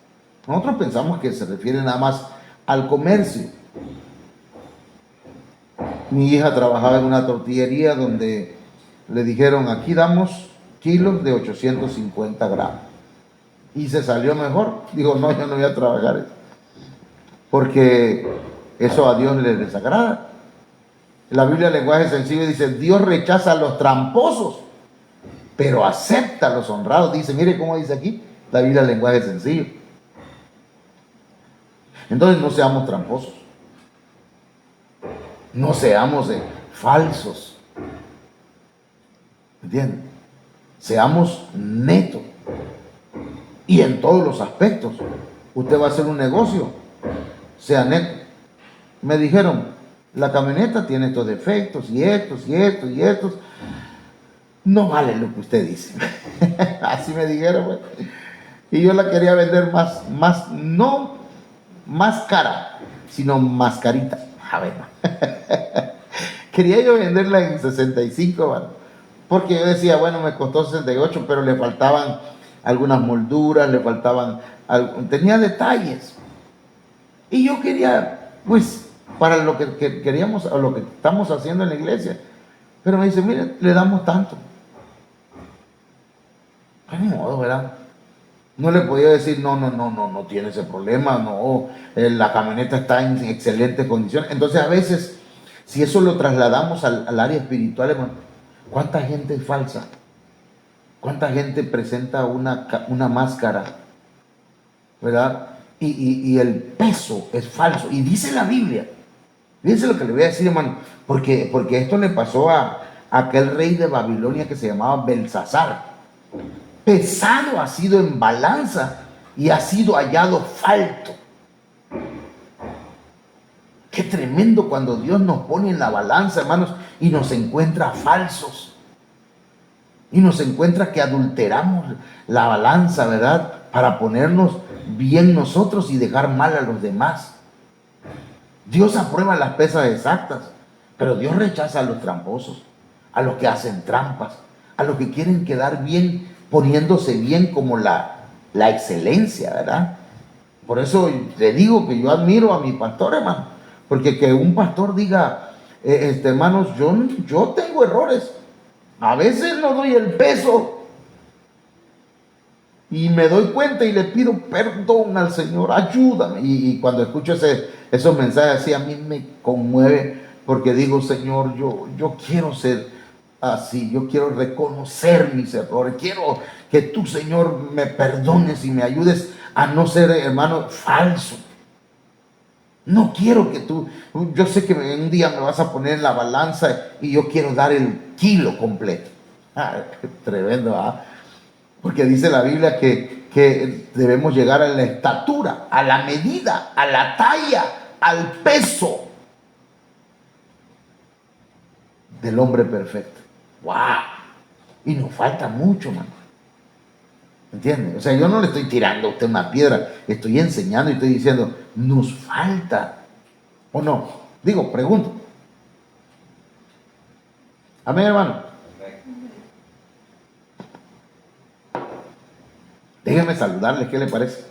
Nosotros pensamos que se refiere nada más al comercio. Mi hija trabajaba en una tortillería donde le dijeron, aquí damos kilos de 850 gramos. Y se salió mejor. Digo, no, yo no voy a trabajar eso, porque eso a Dios le desagrada. La Biblia, en lenguaje sencillo, dice, Dios rechaza a los tramposos, pero acepta a los honrados. Dice, mire cómo dice aquí, la Biblia, en lenguaje sencillo. Entonces no seamos tramposos. No seamos falsos. ¿Entienden? Seamos netos. Y en todos los aspectos. Usted va a hacer un negocio, sea neto. Me dijeron, la camioneta tiene estos defectos y estos y estos y estos. No vale lo que usted dice. Así me dijeron, pues. Y yo la quería vender no más cara, sino más carita. A ver, quería yo venderla en 65, ¿vale? Porque yo decía, bueno, me costó 68, pero le faltaban algunas molduras, le faltaban, tenía detalles. Y yo quería, pues, para lo que queríamos, o lo que estamos haciendo en la iglesia. Pero me dice, mire, le damos tanto. De modo, ¿verdad? No le podía decir, no tiene ese problema, no, la camioneta está en excelentes condiciones. Entonces, a veces, si eso lo trasladamos al área espiritual, hermano, ¿cuánta gente es falsa? ¿Cuánta gente presenta una máscara? ¿Verdad? Y el peso es falso. Y dice la Biblia, fíjense lo que le voy a decir, hermano, porque esto le pasó a aquel rey de Babilonia que se llamaba Belsasar. Pesado ha sido en balanza y ha sido hallado falto. Qué tremendo cuando Dios nos pone en la balanza, hermanos, y nos encuentra falsos. Y nos encuentra que adulteramos la balanza, ¿verdad? Para ponernos bien nosotros y dejar mal a los demás. Dios aprueba las pesas exactas, pero Dios rechaza a los tramposos, a los que hacen trampas, a los que quieren quedar bien poniéndose bien como la excelencia, ¿verdad? Por eso le digo que yo admiro a mi pastor, hermano, porque que un pastor diga, hermanos, yo tengo errores, a veces no doy el peso y me doy cuenta y le pido perdón al Señor, ayúdame. Y cuando escucho esos mensajes así, a mí me conmueve, porque digo, Señor, yo quiero ser así, yo quiero reconocer mis errores, quiero que tú, Señor, me perdones y me ayudes a no ser, hermano, falso. No quiero que yo sé que un día me vas a poner en la balanza y yo quiero dar el kilo completo. Tremendo, ¿ah? Porque dice la Biblia que debemos llegar a la estatura, a la medida, a la talla, al peso del hombre perfecto. ¡Wow! Y nos falta mucho, mano. ¿Entiendes? O sea, yo no le estoy tirando a usted una piedra, estoy enseñando y estoy diciendo, nos falta. ¿O no? Digo, pregunto. Amén, hermano. Déjenme saludarles, ¿qué le parece?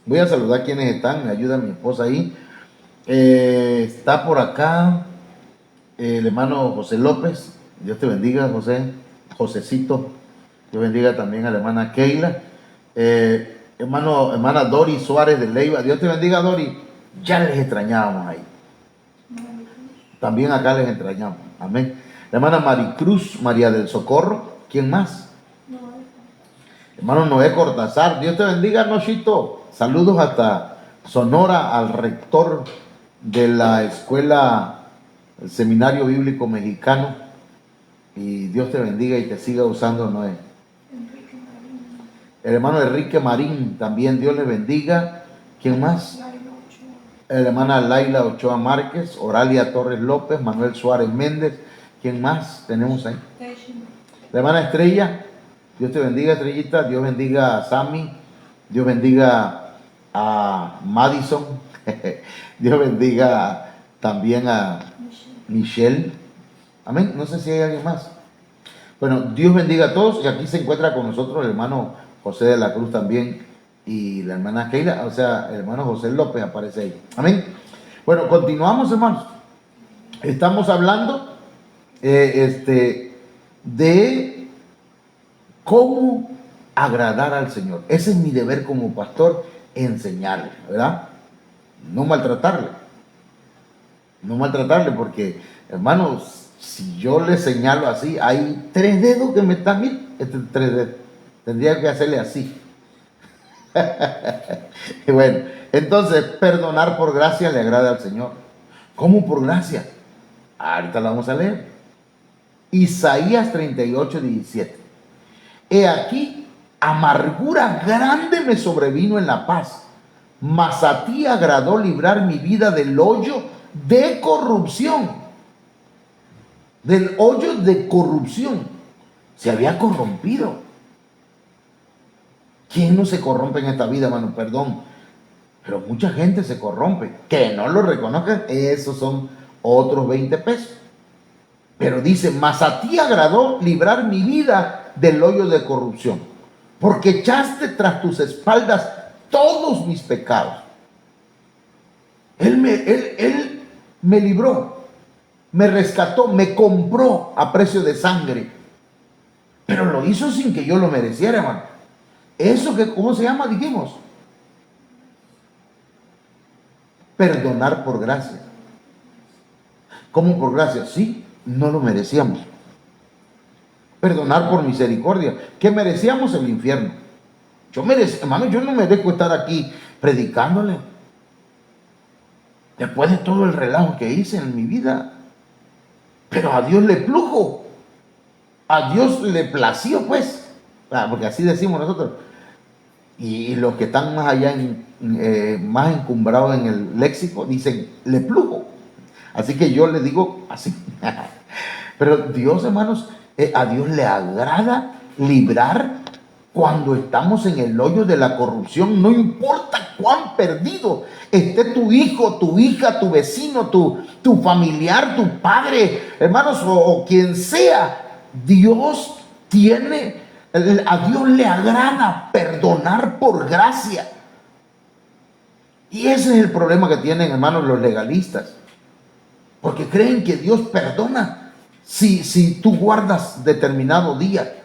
Voy a saludar a quienes están, me ayuda mi esposa ahí. Está por acá el hermano José López, Dios te bendiga, José, Josecito. Dios bendiga también a la hermana Keila. Hermana Dori Suárez de Leiva, Dios te bendiga, Dori. Ya les extrañábamos ahí. También acá les extrañamos, amén. La hermana Maricruz María del Socorro, ¿quién más? Hermano Noé Cortázar, Dios te bendiga, Nochito. Saludos hasta Sonora al rector de la escuela, el Seminario Bíblico Mexicano. Y Dios te bendiga y te siga usando, Noé. El hermano Enrique Marín, también Dios le bendiga. ¿Quién más? La hermana Laila Ochoa Márquez, Oralia Torres López, Manuel Suárez Méndez. ¿Quién más tenemos ahí? La hermana Estrella. Dios te bendiga, Estrellita. Dios bendiga a Sammy. Dios bendiga a Madison. Dios bendiga también a Michelle. Amén. No sé si hay alguien más. Bueno, Dios bendiga a todos. Y aquí se encuentra con nosotros el hermano José de la Cruz también. Y la hermana Keila, o sea, el hermano José López aparece ahí. Amén. Bueno, continuamos, hermanos. Estamos hablando de cómo agradar al Señor. Ese es mi deber como pastor, enseñarle, ¿verdad? No maltratarle. No maltratarle porque, hermanos, si yo le señalo así, hay 3 dedos que me están, mira, 3 dedos. Tendría que hacerle así. Y bueno, entonces, perdonar por gracia le agrada al Señor. ¿Cómo por gracia? Ahorita la vamos a leer. Isaías 38:17. He aquí, amargura grande me sobrevino en la paz, mas a ti agradó librar mi vida del hoyo de corrupción. Del hoyo de corrupción. Se había corrompido. ¿Quién no se corrompe en esta vida, hermano? Perdón. Pero mucha gente se corrompe. Que no lo reconozcan, esos son otros 20 pesos. Pero dice, mas a ti agradó librar mi vida del hoyo de corrupción, porque echaste tras tus espaldas todos mis pecados. Él me libró, me rescató, me compró a precio de sangre. Pero lo hizo sin que yo lo mereciera, hermano. Eso que, ¿cómo se llama? Dijimos. Perdonar por gracia. ¿Cómo por gracia? Sí, no lo merecíamos. Perdonar por misericordia. ¿Qué merecíamos? El infierno. Hermano, yo no merezco estar aquí predicándole. Después de todo el relajo que hice en mi vida. Pero a Dios le plujo. A Dios le plació, pues. Porque así decimos nosotros. Y los que están más allá, más encumbrados en el léxico, dicen, le plujo. Así que yo le digo así. Pero Dios, hermanos, a Dios le agrada librar cuando estamos en el hoyo de la corrupción. No importa cuán perdido esté tu hijo, tu hija, tu vecino, tu familiar, tu padre, hermanos, o quien sea. Dios tiene A Dios le agrada perdonar por gracia. Y ese es el problema que tienen, hermanos, los legalistas. Porque creen que Dios perdona si tú guardas determinado día.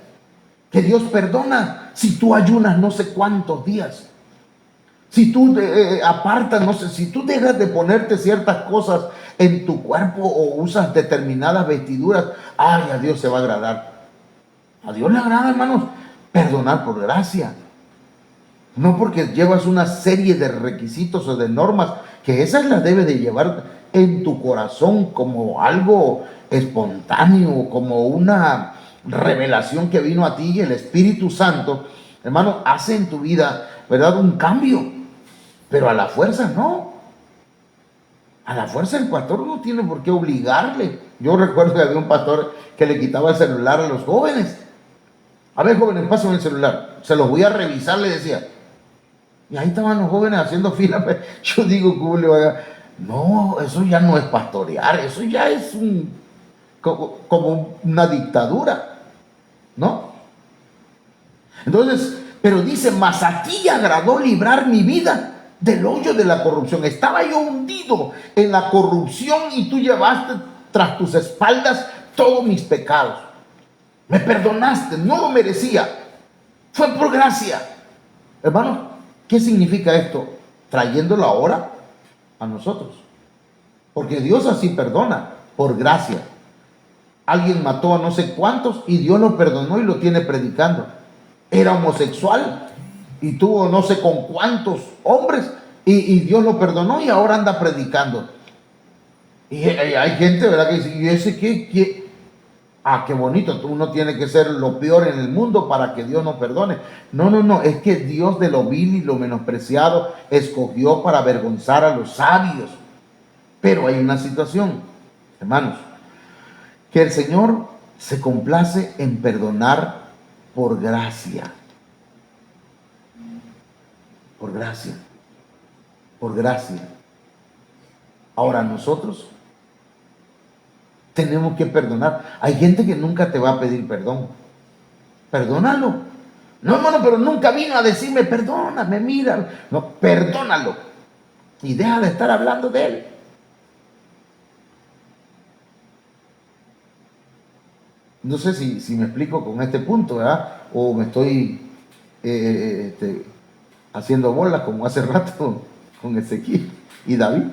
Que Dios perdona si tú ayunas no sé cuántos días. Si tú apartas, no sé, si tú dejas de ponerte ciertas cosas en tu cuerpo o usas determinadas vestiduras, ay, a Dios se va a agradar. A Dios le agrada, hermanos, perdonar por gracia. No porque llevas una serie de requisitos o de normas, que esas las debes de llevar en tu corazón como algo espontáneo, como una revelación que vino a ti y el Espíritu Santo, hermano, hace en tu vida, ¿verdad?, un cambio. Pero a la fuerza no. A la fuerza el pastor no tiene por qué obligarle. Yo recuerdo que había un pastor que le quitaba el celular a los jóvenes. A ver, jóvenes, pásenme el celular. Se los voy a revisar, le decía. Y ahí estaban los jóvenes haciendo fila. Yo digo, ¿cómo le vaya? No, eso ya no es pastorear. Eso ya es como una dictadura, ¿no? Entonces, pero dice, mas a ti agradó librar mi vida del hoyo de la corrupción. Estaba yo hundido en la corrupción y tú llevaste tras tus espaldas todos mis pecados. Me perdonaste, no lo merecía. Fue por gracia. Hermano, ¿qué significa esto? Trayéndolo ahora a nosotros. Porque Dios así perdona, por gracia. Alguien mató a no sé cuántos y Dios lo perdonó y lo tiene predicando. Era homosexual y tuvo no sé con cuántos hombres y Dios lo perdonó y ahora anda predicando. Y hay gente, ¿verdad?, que dice, ¿y ese qué? Ah, qué bonito, uno tiene que ser lo peor en el mundo para que Dios nos perdone. No, es que Dios de lo vil y lo menospreciado escogió para avergonzar a los sabios. Pero hay una situación, hermanos, que el Señor se complace en perdonar por gracia. Por gracia. Por gracia. Ahora nosotros tenemos que perdonar. Hay gente que nunca te va a pedir perdón. Perdónalo. No, hermano, pero nunca vino a decirme, perdóname, mira. No, perdónalo. Y deja de estar hablando de él. No sé si me explico con este punto, ¿verdad? O me estoy haciendo bolas como hace rato con Ezequiel y David.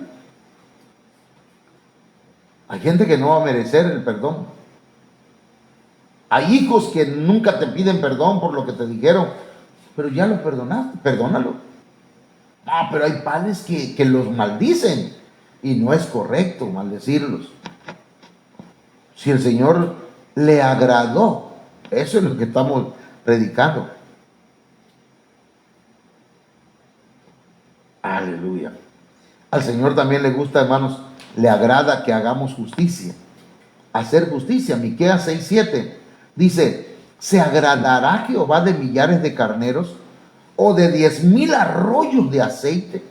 Hay gente que no va a merecer el perdón. Hay hijos que nunca te piden perdón por lo que te dijeron, pero ya lo perdonaste, perdónalo. No, pero hay padres que los maldicen y no es correcto maldecirlos. Si el Señor le agradó, eso es lo que estamos predicando. Aleluya. Al Señor también le gusta, hermanos, le agrada que hagamos justicia. Hacer justicia. Miqueas 6:7 dice, ¿se agradará Jehová de millares de carneros o de 10,000 arroyos de aceite?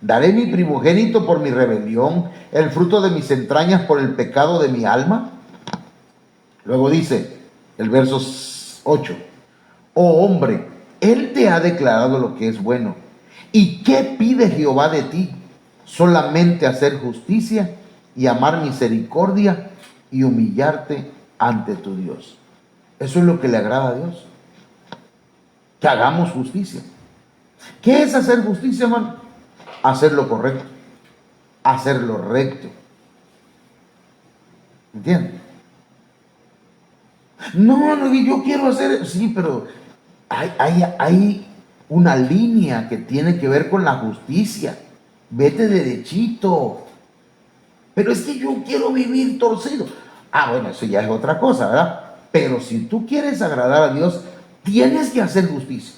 ¿Daré mi primogénito por mi rebelión, el fruto de mis entrañas por el pecado de mi alma? Luego dice el verso 8, oh hombre, él te ha declarado lo que es bueno. ¿Y qué pide Jehová de ti? Solamente hacer justicia y amar misericordia y humillarte ante tu Dios. Eso es lo que le agrada a Dios. Que hagamos justicia. ¿Qué es hacer justicia, hermano? Hacer lo correcto. Hacer lo recto. ¿Entiendes? No, yo quiero hacer... Sí, pero hay una línea que tiene que ver con la justicia. Vete derechito. Pero es que yo quiero vivir torcido. Ah, bueno, eso ya es otra cosa, ¿verdad? Pero si tú quieres agradar a Dios, tienes que hacer justicia.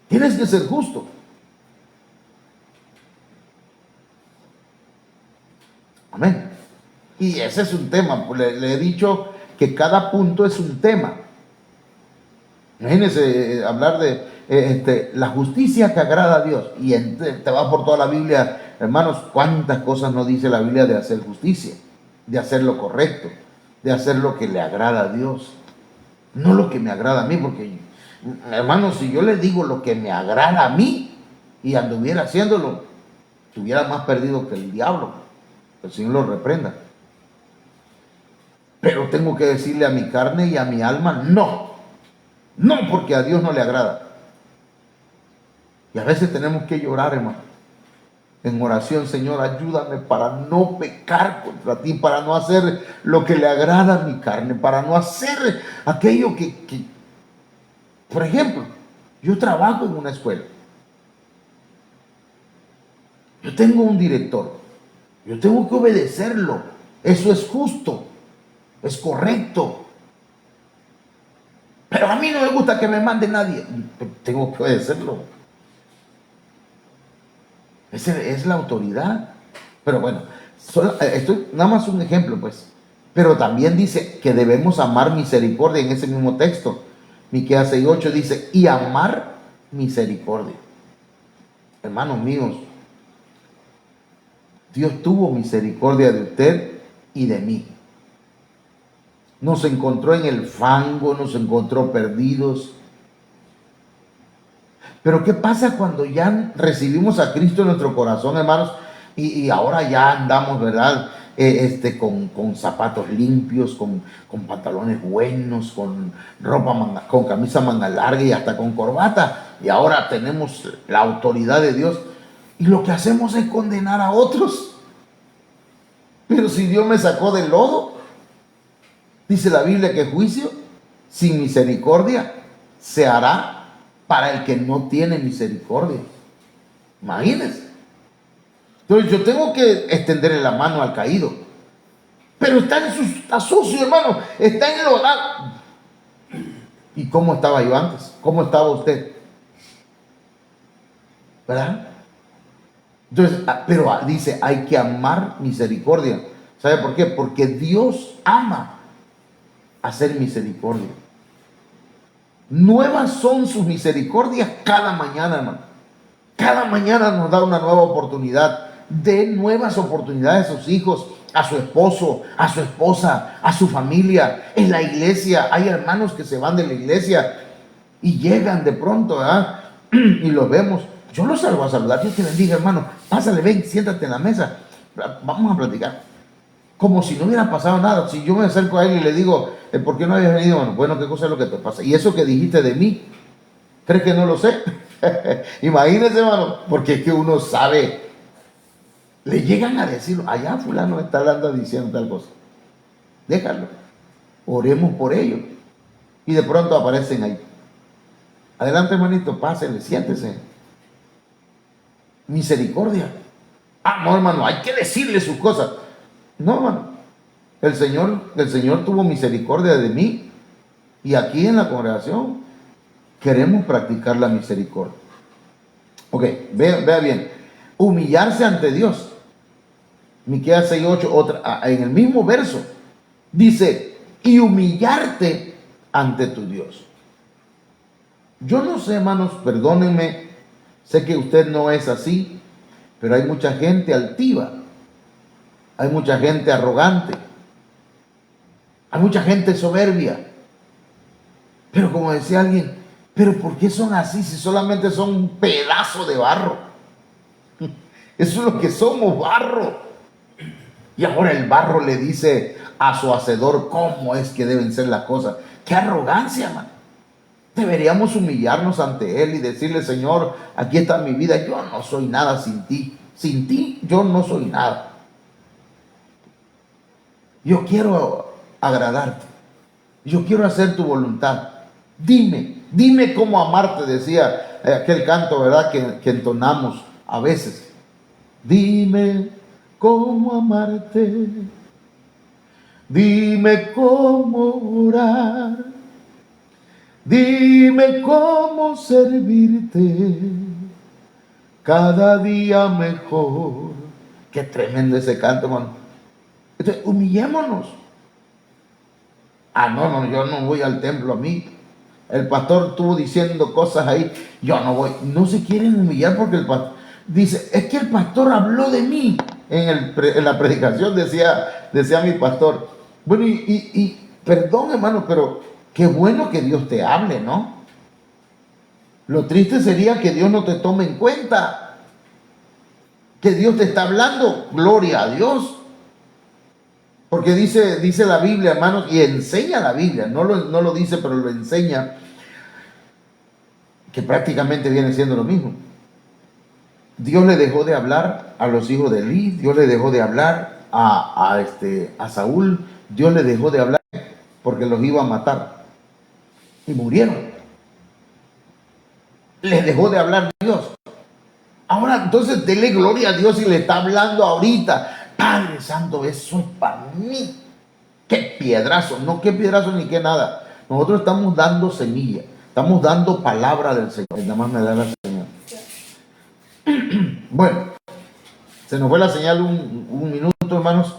Tienes que ser justo. Amén. Y ese es un tema. Le he dicho que cada punto es un tema. Imagínense hablar de la justicia que agrada a Dios. Y te vas por toda la Biblia, hermanos, cuántas cosas no dice la Biblia de hacer justicia, de hacer lo correcto, de hacer lo que le agrada a Dios. no lo que me agrada a mí, porque, hermano, si yo le digo lo que me agrada a mí y anduviera haciéndolo, estuviera más perdido que el diablo. El Señor lo reprenda. Pero tengo que decirle a mi carne y a mi alma, no, no, porque a Dios no le agrada. Y a veces tenemos que llorar, hermano, en oración: Señor, ayúdame para no pecar contra ti, para no hacer lo que le agrada a mi carne, para no hacer aquello que por ejemplo, yo trabajo en una escuela, yo tengo un director, yo tengo que obedecerlo, eso es justo, es correcto, pero a mí no me gusta que me mande nadie, tengo que obedecerlo. Esa es la autoridad. Pero bueno, esto es nada más un ejemplo, pues. Pero también dice que debemos amar misericordia en ese mismo texto. Miqueas 6:8 dice, y amar misericordia. Hermanos míos, Dios tuvo misericordia de usted y de mí. Nos encontró en el fango, nos encontró perdidos. Pero ¿qué pasa cuando ya recibimos a Cristo en nuestro corazón, hermanos? Y ahora ya andamos, ¿verdad? Con zapatos limpios, con pantalones buenos, con ropa, con camisa manga larga y hasta con corbata. Y ahora tenemos la autoridad de Dios. Y lo que hacemos es condenar a otros. Pero si Dios me sacó del lodo, dice la Biblia que juicio sin misericordia se hará para el que no tiene misericordia. Imagínense. Entonces yo tengo que extenderle la mano al caído. Pero está sucio, hermano. Está enlodado. ¿Y cómo estaba yo antes? ¿Cómo estaba usted? ¿Verdad? Entonces, pero dice, hay que amar misericordia. ¿Sabe por qué? Porque Dios ama hacer misericordia. Nuevas son sus misericordias cada mañana, hermano. Cada mañana nos da una nueva oportunidad. De nuevas oportunidades a sus hijos, a su esposo, a su esposa, a su familia, en la iglesia. Hay hermanos que se van de la iglesia y llegan de pronto, ¿verdad? Y los vemos. Yo los salgo a saludar. Dios te bendiga, hermano. Pásale, ven, siéntate en la mesa. Vamos a platicar. Como si no hubiera pasado nada. Si yo me acerco a él y le digo, ¿por qué no habías venido, hermano? Bueno, ¿qué cosa es lo que te pasa? Y eso que dijiste de mí, ¿crees que no lo sé? Imagínese, hermano, porque es que uno sabe. Le llegan a decir, allá fulano está hablando, diciendo tal cosa. Déjalo. Oremos por ellos. Y de pronto aparecen ahí. Adelante, hermanito, pásenle, siéntese. Misericordia. Ah, no, hermano, hay que decirle sus cosas. No, hermano. El Señor tuvo misericordia de mí. Y aquí en la congregación queremos practicar la misericordia. Ok, vea bien. Humillarse ante Dios. Miqueas 6:8, en el mismo verso, dice, y humillarte ante tu Dios. Yo no sé, hermanos, perdónenme, sé que usted no es así, pero hay mucha gente altiva, hay mucha gente arrogante, hay mucha gente soberbia. Pero como decía alguien, ¿pero por qué son así si solamente son un pedazo de barro? Eso es lo que somos, barro. Y ahora el barro le dice a su hacedor cómo es que deben ser las cosas. ¡Qué arrogancia, man! Deberíamos humillarnos ante Él y decirle, Señor, aquí está mi vida. Yo no soy nada sin ti. Sin ti yo no soy nada. Yo quiero agradarte. Yo quiero hacer tu voluntad. Dime cómo amarte, decía aquel canto, ¿verdad? Que entonamos a veces. Dime cómo amarte, dime cómo orar, dime cómo servirte cada día mejor. Qué tremendo ese canto, hermano. Entonces, humillémonos. Ah, no, yo no voy al templo a mí. El pastor estuvo diciendo cosas ahí, yo no voy. No se quieren humillar porque el pastor dice, es que el pastor habló de mí. En la predicación decía mi pastor, bueno, y perdón, hermano, pero Qué bueno que Dios te hable, ¿no? Lo triste sería que Dios no te tome en cuenta, que Dios te está hablando, gloria a Dios. Porque dice la Biblia, hermanos, y enseña la Biblia, no lo dice, pero lo enseña, que prácticamente viene siendo lo mismo. Dios le dejó de hablar a los hijos de Elí, Dios le dejó de hablar a Saúl, Dios le dejó de hablar porque los iba a matar y murieron. Les dejó de hablar Dios. Ahora entonces dele gloria a Dios y le está hablando ahorita. Padre Santo, eso es para mí. Qué piedrazo, no qué piedrazo ni qué nada. Nosotros estamos dando semilla, estamos dando palabra del Señor. Nada más me da la señal. Bueno, se nos fue la señal un minuto, hermanos,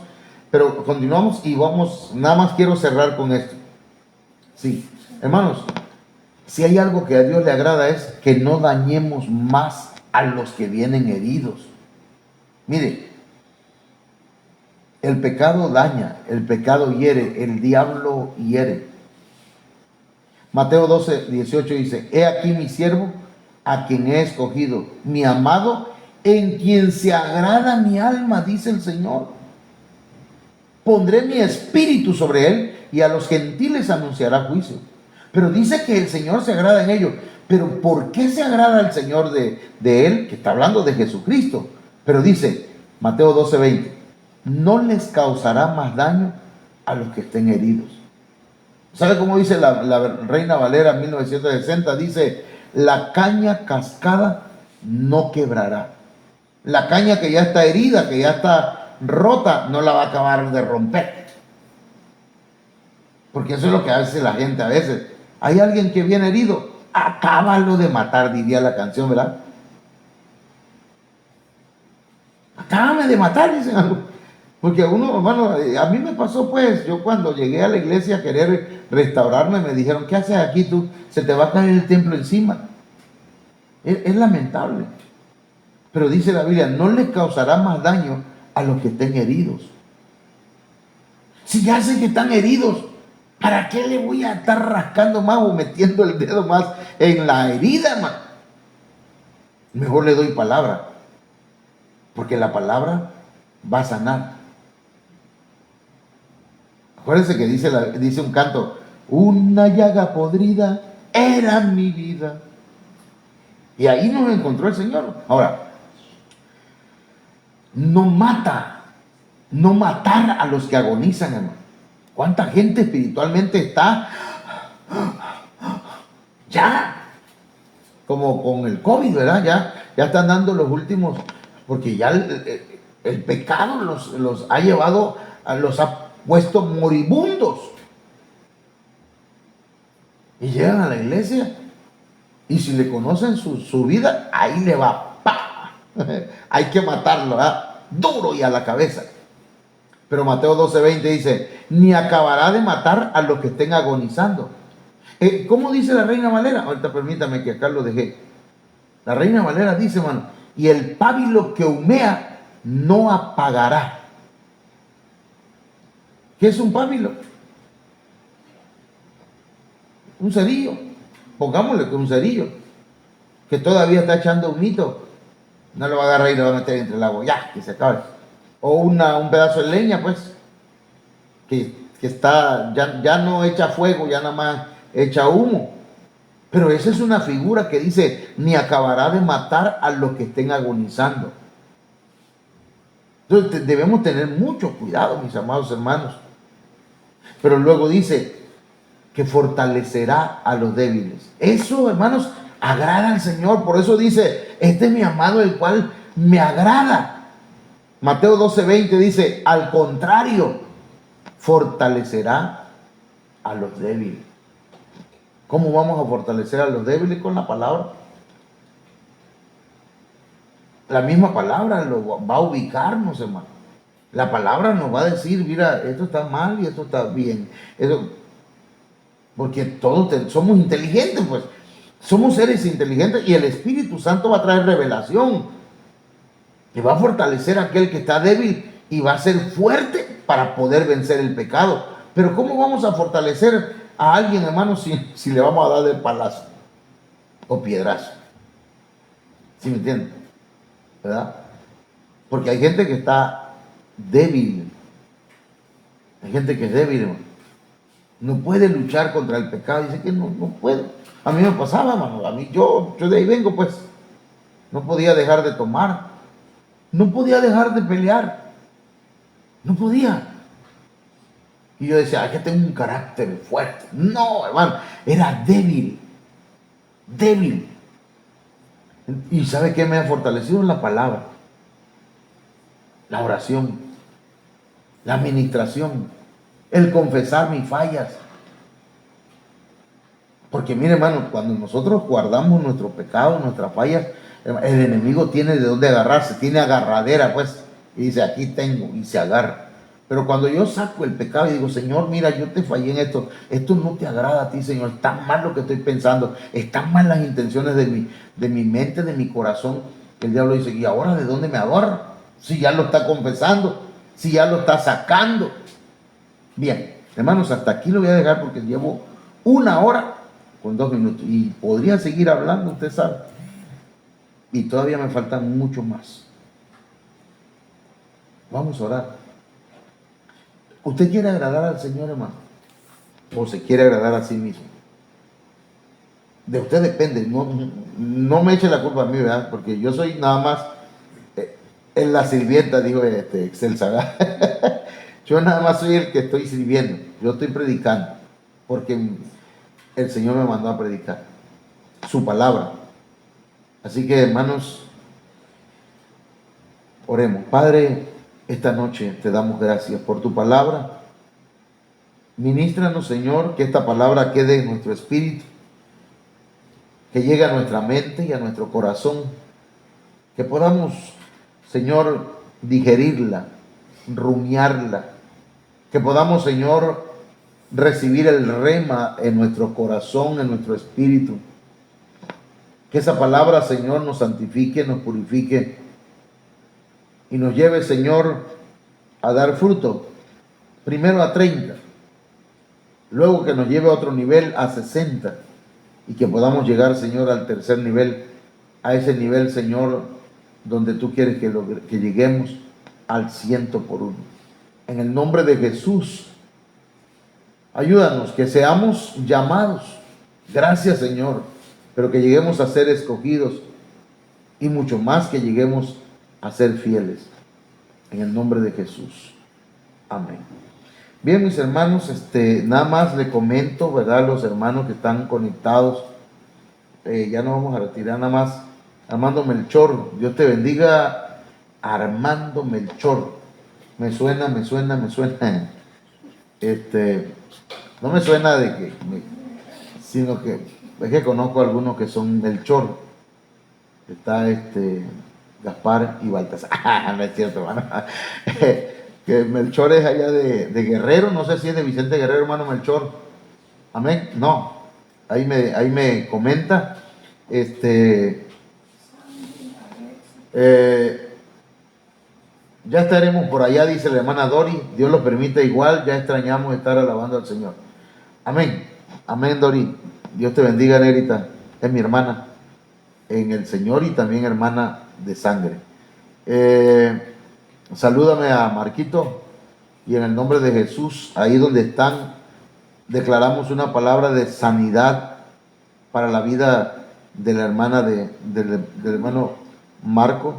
pero continuamos y vamos, nada más quiero cerrar con esto. Sí, hermanos, si hay algo que a Dios le agrada es que no dañemos más a los que vienen heridos. Mire, el pecado daña, el pecado hiere, el diablo hiere. Mateo 12, 18 dice, he aquí mi siervo, a quien he escogido, mi amado, en quien se agrada mi alma, dice el Señor. Pondré mi espíritu sobre él y a los gentiles anunciará juicio. Pero dice que el Señor se agrada en ellos. Pero ¿por qué se agrada el Señor de él? Que está hablando de Jesucristo. Pero dice, Mateo 12, 20, no les causará más daño a los que estén heridos. ¿Sabe cómo dice la Reina Valera 1960? Dice, la caña cascada no quebrará. La caña que ya está herida, que ya está rota, no la va a acabar de romper. Porque eso es lo que hace la gente a veces. Hay alguien que viene herido, acábalo de matar, diría la canción, ¿verdad? Acábame de matar, dicen algo. Porque uno, hermano, a mí me pasó pues, yo cuando llegué a la iglesia a querer restaurarme, me dijeron, ¿qué haces aquí tú? Se te va a caer el templo encima. Es lamentable. Pero dice la Biblia, no les causará más daño a los que estén heridos. Si ya sé que están heridos, ¿para qué le voy a estar rascando más o metiendo el dedo más en la herida, man? Mejor le doy palabra, porque la palabra va a sanar. Acuérdense que dice un canto, una llaga podrida era mi vida. Y ahí nos encontró el Señor. Ahora, no matar a los que agonizan, hermano. ¿Cuánta gente espiritualmente está ya? Como con el COVID, ¿verdad? Ya están dando los últimos, porque ya el pecado los ha llevado, los ha puesto moribundos. Y llegan a la iglesia, y si le conocen su vida, ahí le va, ¡pa! Hay que matarlo, ¿verdad? Duro y a la cabeza. Pero Mateo 12:20 dice, ni acabará de matar a los que estén agonizando. ¿Cómo dice la Reina Valera? Ahorita permítame que acá lo dejé. La Reina Valera dice, hermano, y el pábilo que humea no apagará. ¿Qué es un pábilo? Un cerillo. Pongámosle que un cerillo, que todavía está echando humito, no lo va a agarrar y lo va a meter entre el agua, ya, que se acabe. O un pedazo de leña, pues, que está, ya no echa fuego, ya nada más echa humo. Pero esa es una figura que dice, ni acabará de matar a los que estén agonizando. Entonces debemos tener mucho cuidado, mis amados hermanos. Pero luego dice que fortalecerá a los débiles. Eso, hermanos, agrada al Señor. Por eso dice, este es mi amado, el cual me agrada. Mateo 12:20 dice, al contrario, fortalecerá a los débiles. ¿Cómo vamos a fortalecer a los débiles? Con la palabra. La misma palabra lo va a ubicarnos, hermano. La palabra nos va a decir, mira, esto está mal y esto está bien. Porque todos somos inteligentes, pues. Somos seres inteligentes y el Espíritu Santo va a traer revelación. Y va a fortalecer a aquel que está débil y va a ser fuerte para poder vencer el pecado. Pero ¿cómo vamos a fortalecer a alguien, hermano, si le vamos a dar de palazo o piedrazo. ¿Sí me entienden? ¿Verdad? Porque hay gente que está débil. Hay gente que es débil, hermano. No puede luchar contra el pecado. Dice que no puede. A mí me pasaba, hermano. A mí, yo de ahí vengo, pues. No podía dejar de tomar. No podía dejar de pelear. No podía. Y yo decía, que tengo un carácter fuerte. No, hermano. Era débil. Débil. ¿Y sabe qué me ha fortalecido? La palabra, la oración, la administración, el confesar mis fallas. Porque mire, hermano, cuando nosotros guardamos nuestros pecados, nuestras fallas, el enemigo tiene de dónde agarrarse, tiene agarradera, pues, y dice, aquí tengo, y se agarra. Pero cuando yo saco el pecado y digo, Señor, mira, yo te fallé en esto no te agrada a ti, Señor, está mal lo que estoy pensando, están mal las intenciones de mi mente, de mi corazón. El diablo dice, ¿y ahora de dónde me agarra? Si ya lo está confesando, si ya lo está sacando. Bien, hermanos, hasta aquí lo voy a dejar porque llevo 1 hora con 2 minutos y podría seguir hablando, usted sabe, y todavía me faltan mucho más. Vamos a orar. ¿Usted quiere agradar al Señor, hermano? ¿O se quiere agradar a sí mismo? De usted depende. No me eche la culpa a mí, ¿verdad? Porque yo soy nada más en la sirvienta, dijo Excelsa. Yo nada más soy el que estoy sirviendo. Yo estoy predicando. Porque el Señor me mandó a predicar su palabra. Así que, hermanos, oremos. Padre, esta noche te damos gracias por tu palabra. Ministranos, Señor, que esta palabra quede en nuestro espíritu, que llegue a nuestra mente y a nuestro corazón, que podamos, Señor, digerirla, rumiarla, que podamos, Señor, recibir el rema en nuestro corazón, en nuestro espíritu, que esa palabra, Señor, nos santifique, nos purifique y nos lleve, Señor, a dar fruto, primero a 30, luego que nos lleve a otro nivel, a 60, y que podamos llegar, Señor, al tercer nivel, a ese nivel, Señor, donde tú quieres que lleguemos, al 100 por 1. En el nombre de Jesús, ayúdanos, que seamos llamados, gracias, Señor, pero que lleguemos a ser escogidos y mucho más que lleguemos a ser fieles. En el nombre de Jesús. Amén. Bien, mis hermanos, nada más le comento, ¿verdad? Los hermanos que están conectados, ya nos vamos a retirar, nada más. Armando Melchor, Dios te bendiga. Armando Melchor, me suena. No me suena de que, sino que es que conozco a algunos que son Melchor. Está Gaspar y Baltasar. No es cierto, hermano. Que Melchor es allá de Guerrero, no sé si es de Vicente Guerrero, hermano Melchor. Amén. No, ahí me comenta. Ya estaremos por allá, dice la hermana Dori. Dios lo permite igual, ya extrañamos estar alabando al Señor. Amén. Amén, Dori. Dios te bendiga, Nerita. Es mi hermana en el Señor y también hermana de sangre. Salúdame a Marquito y en el nombre de Jesús, ahí donde están, declaramos una palabra de sanidad para la vida de la hermana del hermano Marco,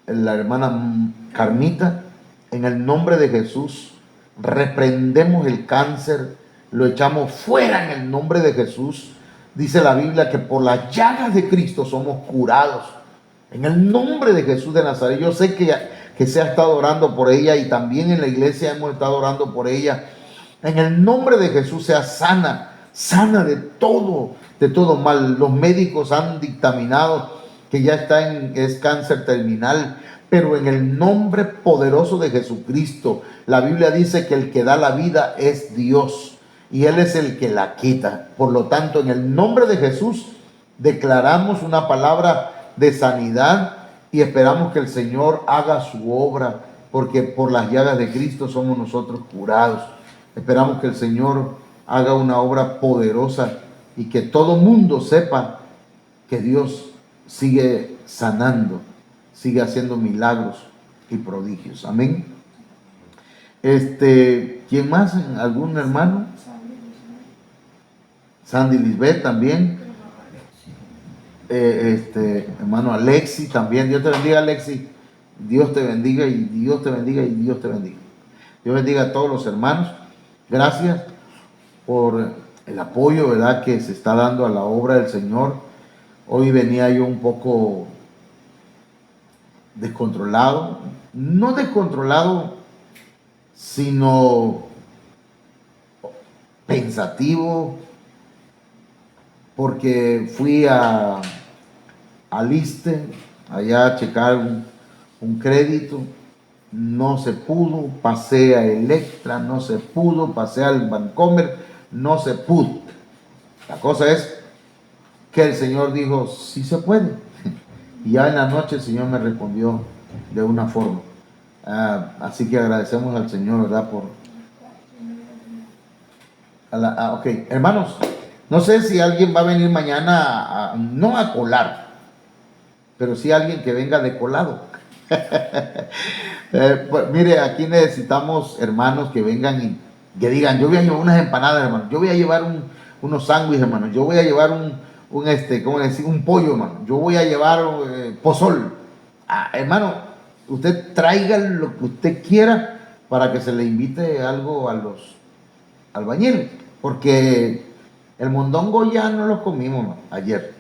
la hermana Carmita. En el nombre de Jesús reprendemos el cáncer, lo echamos fuera en el nombre de Jesús. Dice la Biblia que por las llagas de Cristo somos curados. En el nombre de Jesús de Nazaret. Yo sé que se ha estado orando por ella y también en la iglesia hemos estado orando por ella. En el nombre de Jesús sea sana de todo mal. Los médicos han dictaminado que ya es cáncer terminal, pero en el nombre poderoso de Jesucristo, la Biblia dice que el que da la vida es Dios y Él es el que la quita. Por lo tanto, en el nombre de Jesús declaramos una palabra de sanidad y esperamos que el Señor haga su obra, porque por las llagas de Cristo somos nosotros curados. Esperamos que el Señor haga una obra poderosa y que todo mundo sepa que Dios sigue sanando, sigue haciendo milagros y prodigios. Amén. ¿Quién más? ¿Algún hermano? Sandy Lisbeth también. Hermano Alexi también. Dios te bendiga, Alexi. Dios te bendiga y Dios te bendiga y Dios te bendiga. Dios bendiga a todos los hermanos. Gracias por el apoyo, ¿verdad?, que se está dando a la obra del Señor. Hoy venía yo un poco descontrolado, no descontrolado, sino pensativo, porque fui al ISSSTE allá a checar un crédito, no se pudo, pasé a Electra, no se pudo, pasé al Bancomer, no se pudo. La cosa es que el Señor dijo, sí se puede. Y ya en la noche el Señor me respondió de una forma. Así que agradecemos al Señor, ¿verdad? Ok, hermanos, no sé si alguien va a venir mañana, no a colar, pero sí alguien que venga de colado. Pues, mire, aquí necesitamos hermanos que vengan y que digan, yo voy a llevar unas empanadas, hermano, yo voy a llevar unos sándwiches, hermano, yo voy a llevar ¿cómo decir? Un pollo, hermano, yo voy a llevar pozol. Hermano, usted traiga lo que usted quiera para que se le invite algo a los albañiles, porque el mondongo ya no lo comimos, hermano, ayer.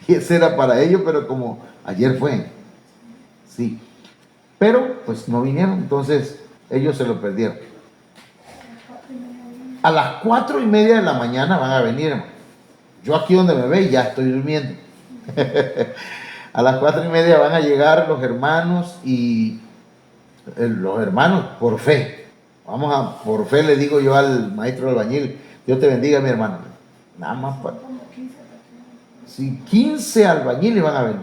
Y ese era para ellos, pero como ayer fue, sí. Pero pues no vinieron, entonces ellos se lo perdieron. A las 4:30 de la mañana van a venir, hermano. Yo aquí donde me ve ya estoy durmiendo. A las 4:30 van a llegar los hermanos y los hermanos por fe. Por fe le digo yo al maestro albañil, Dios te bendiga, mi hermano. Nada más para... Sí, 15 albañiles van a venir.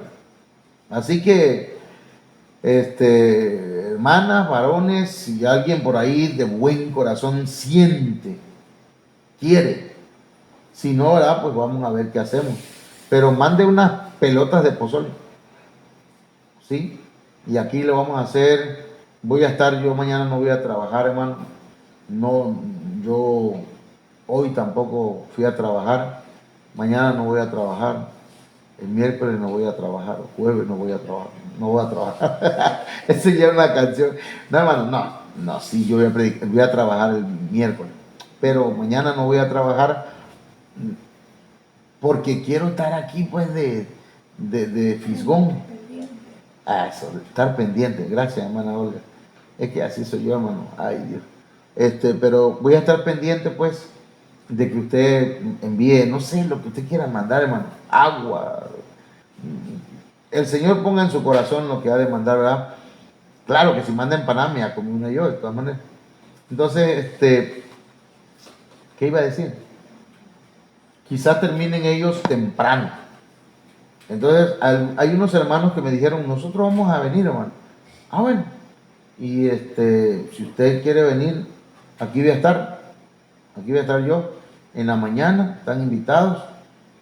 Así que hermanas, varones, si alguien por ahí de buen corazón siente, quiere, si no, ¿verdad?, pues vamos a ver qué hacemos. Pero mande unas pelotas de pozole, ¿sí? Y aquí lo vamos a hacer. Voy a estar, yo mañana no voy a trabajar, hermano. No, yo hoy tampoco fui a trabajar. Mañana no voy a trabajar. El miércoles no voy a trabajar, el jueves no voy a trabajar, no voy a trabajar. Eso ya es una canción. No, hermano, no, sí, yo voy a trabajar el miércoles, pero mañana no voy a trabajar porque quiero estar aquí, pues, de fisgón. Eso, de estar pendiente. Gracias, hermana Olga. Es que así soy yo, hermano. Ay, Dios. Pero voy a estar pendiente, pues, de que usted envíe, no sé, lo que usted quiera mandar, hermano, agua. El Señor ponga en su corazón lo que ha de mandar, ¿verdad? Claro que si manda empanada me a comer una yo, de todas maneras. Entonces, ¿qué iba a decir? Quizás terminen ellos temprano. Entonces, hay unos hermanos que me dijeron, nosotros vamos a venir, hermano. Bueno. Y si usted quiere venir, aquí voy a estar. Aquí voy a estar yo en la mañana, están invitados.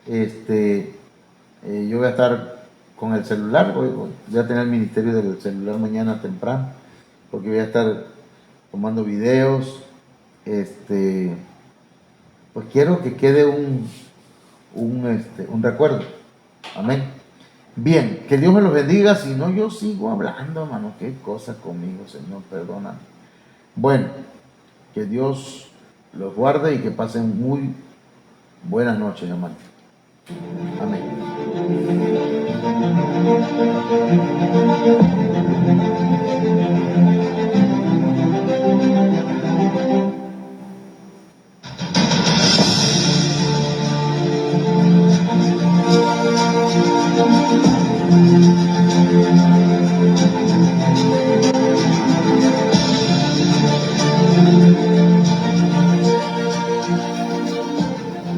Yo voy a estar con el celular, voy a tener el ministerio del celular mañana temprano, porque voy a estar tomando videos. Pues quiero que quede un recuerdo. Amén. Bien, que Dios me los bendiga, si no yo sigo hablando, hermano, qué cosa conmigo, Señor, perdóname. Bueno, que Dios los guarde y que pasen muy buenas noches, hermano. Amén.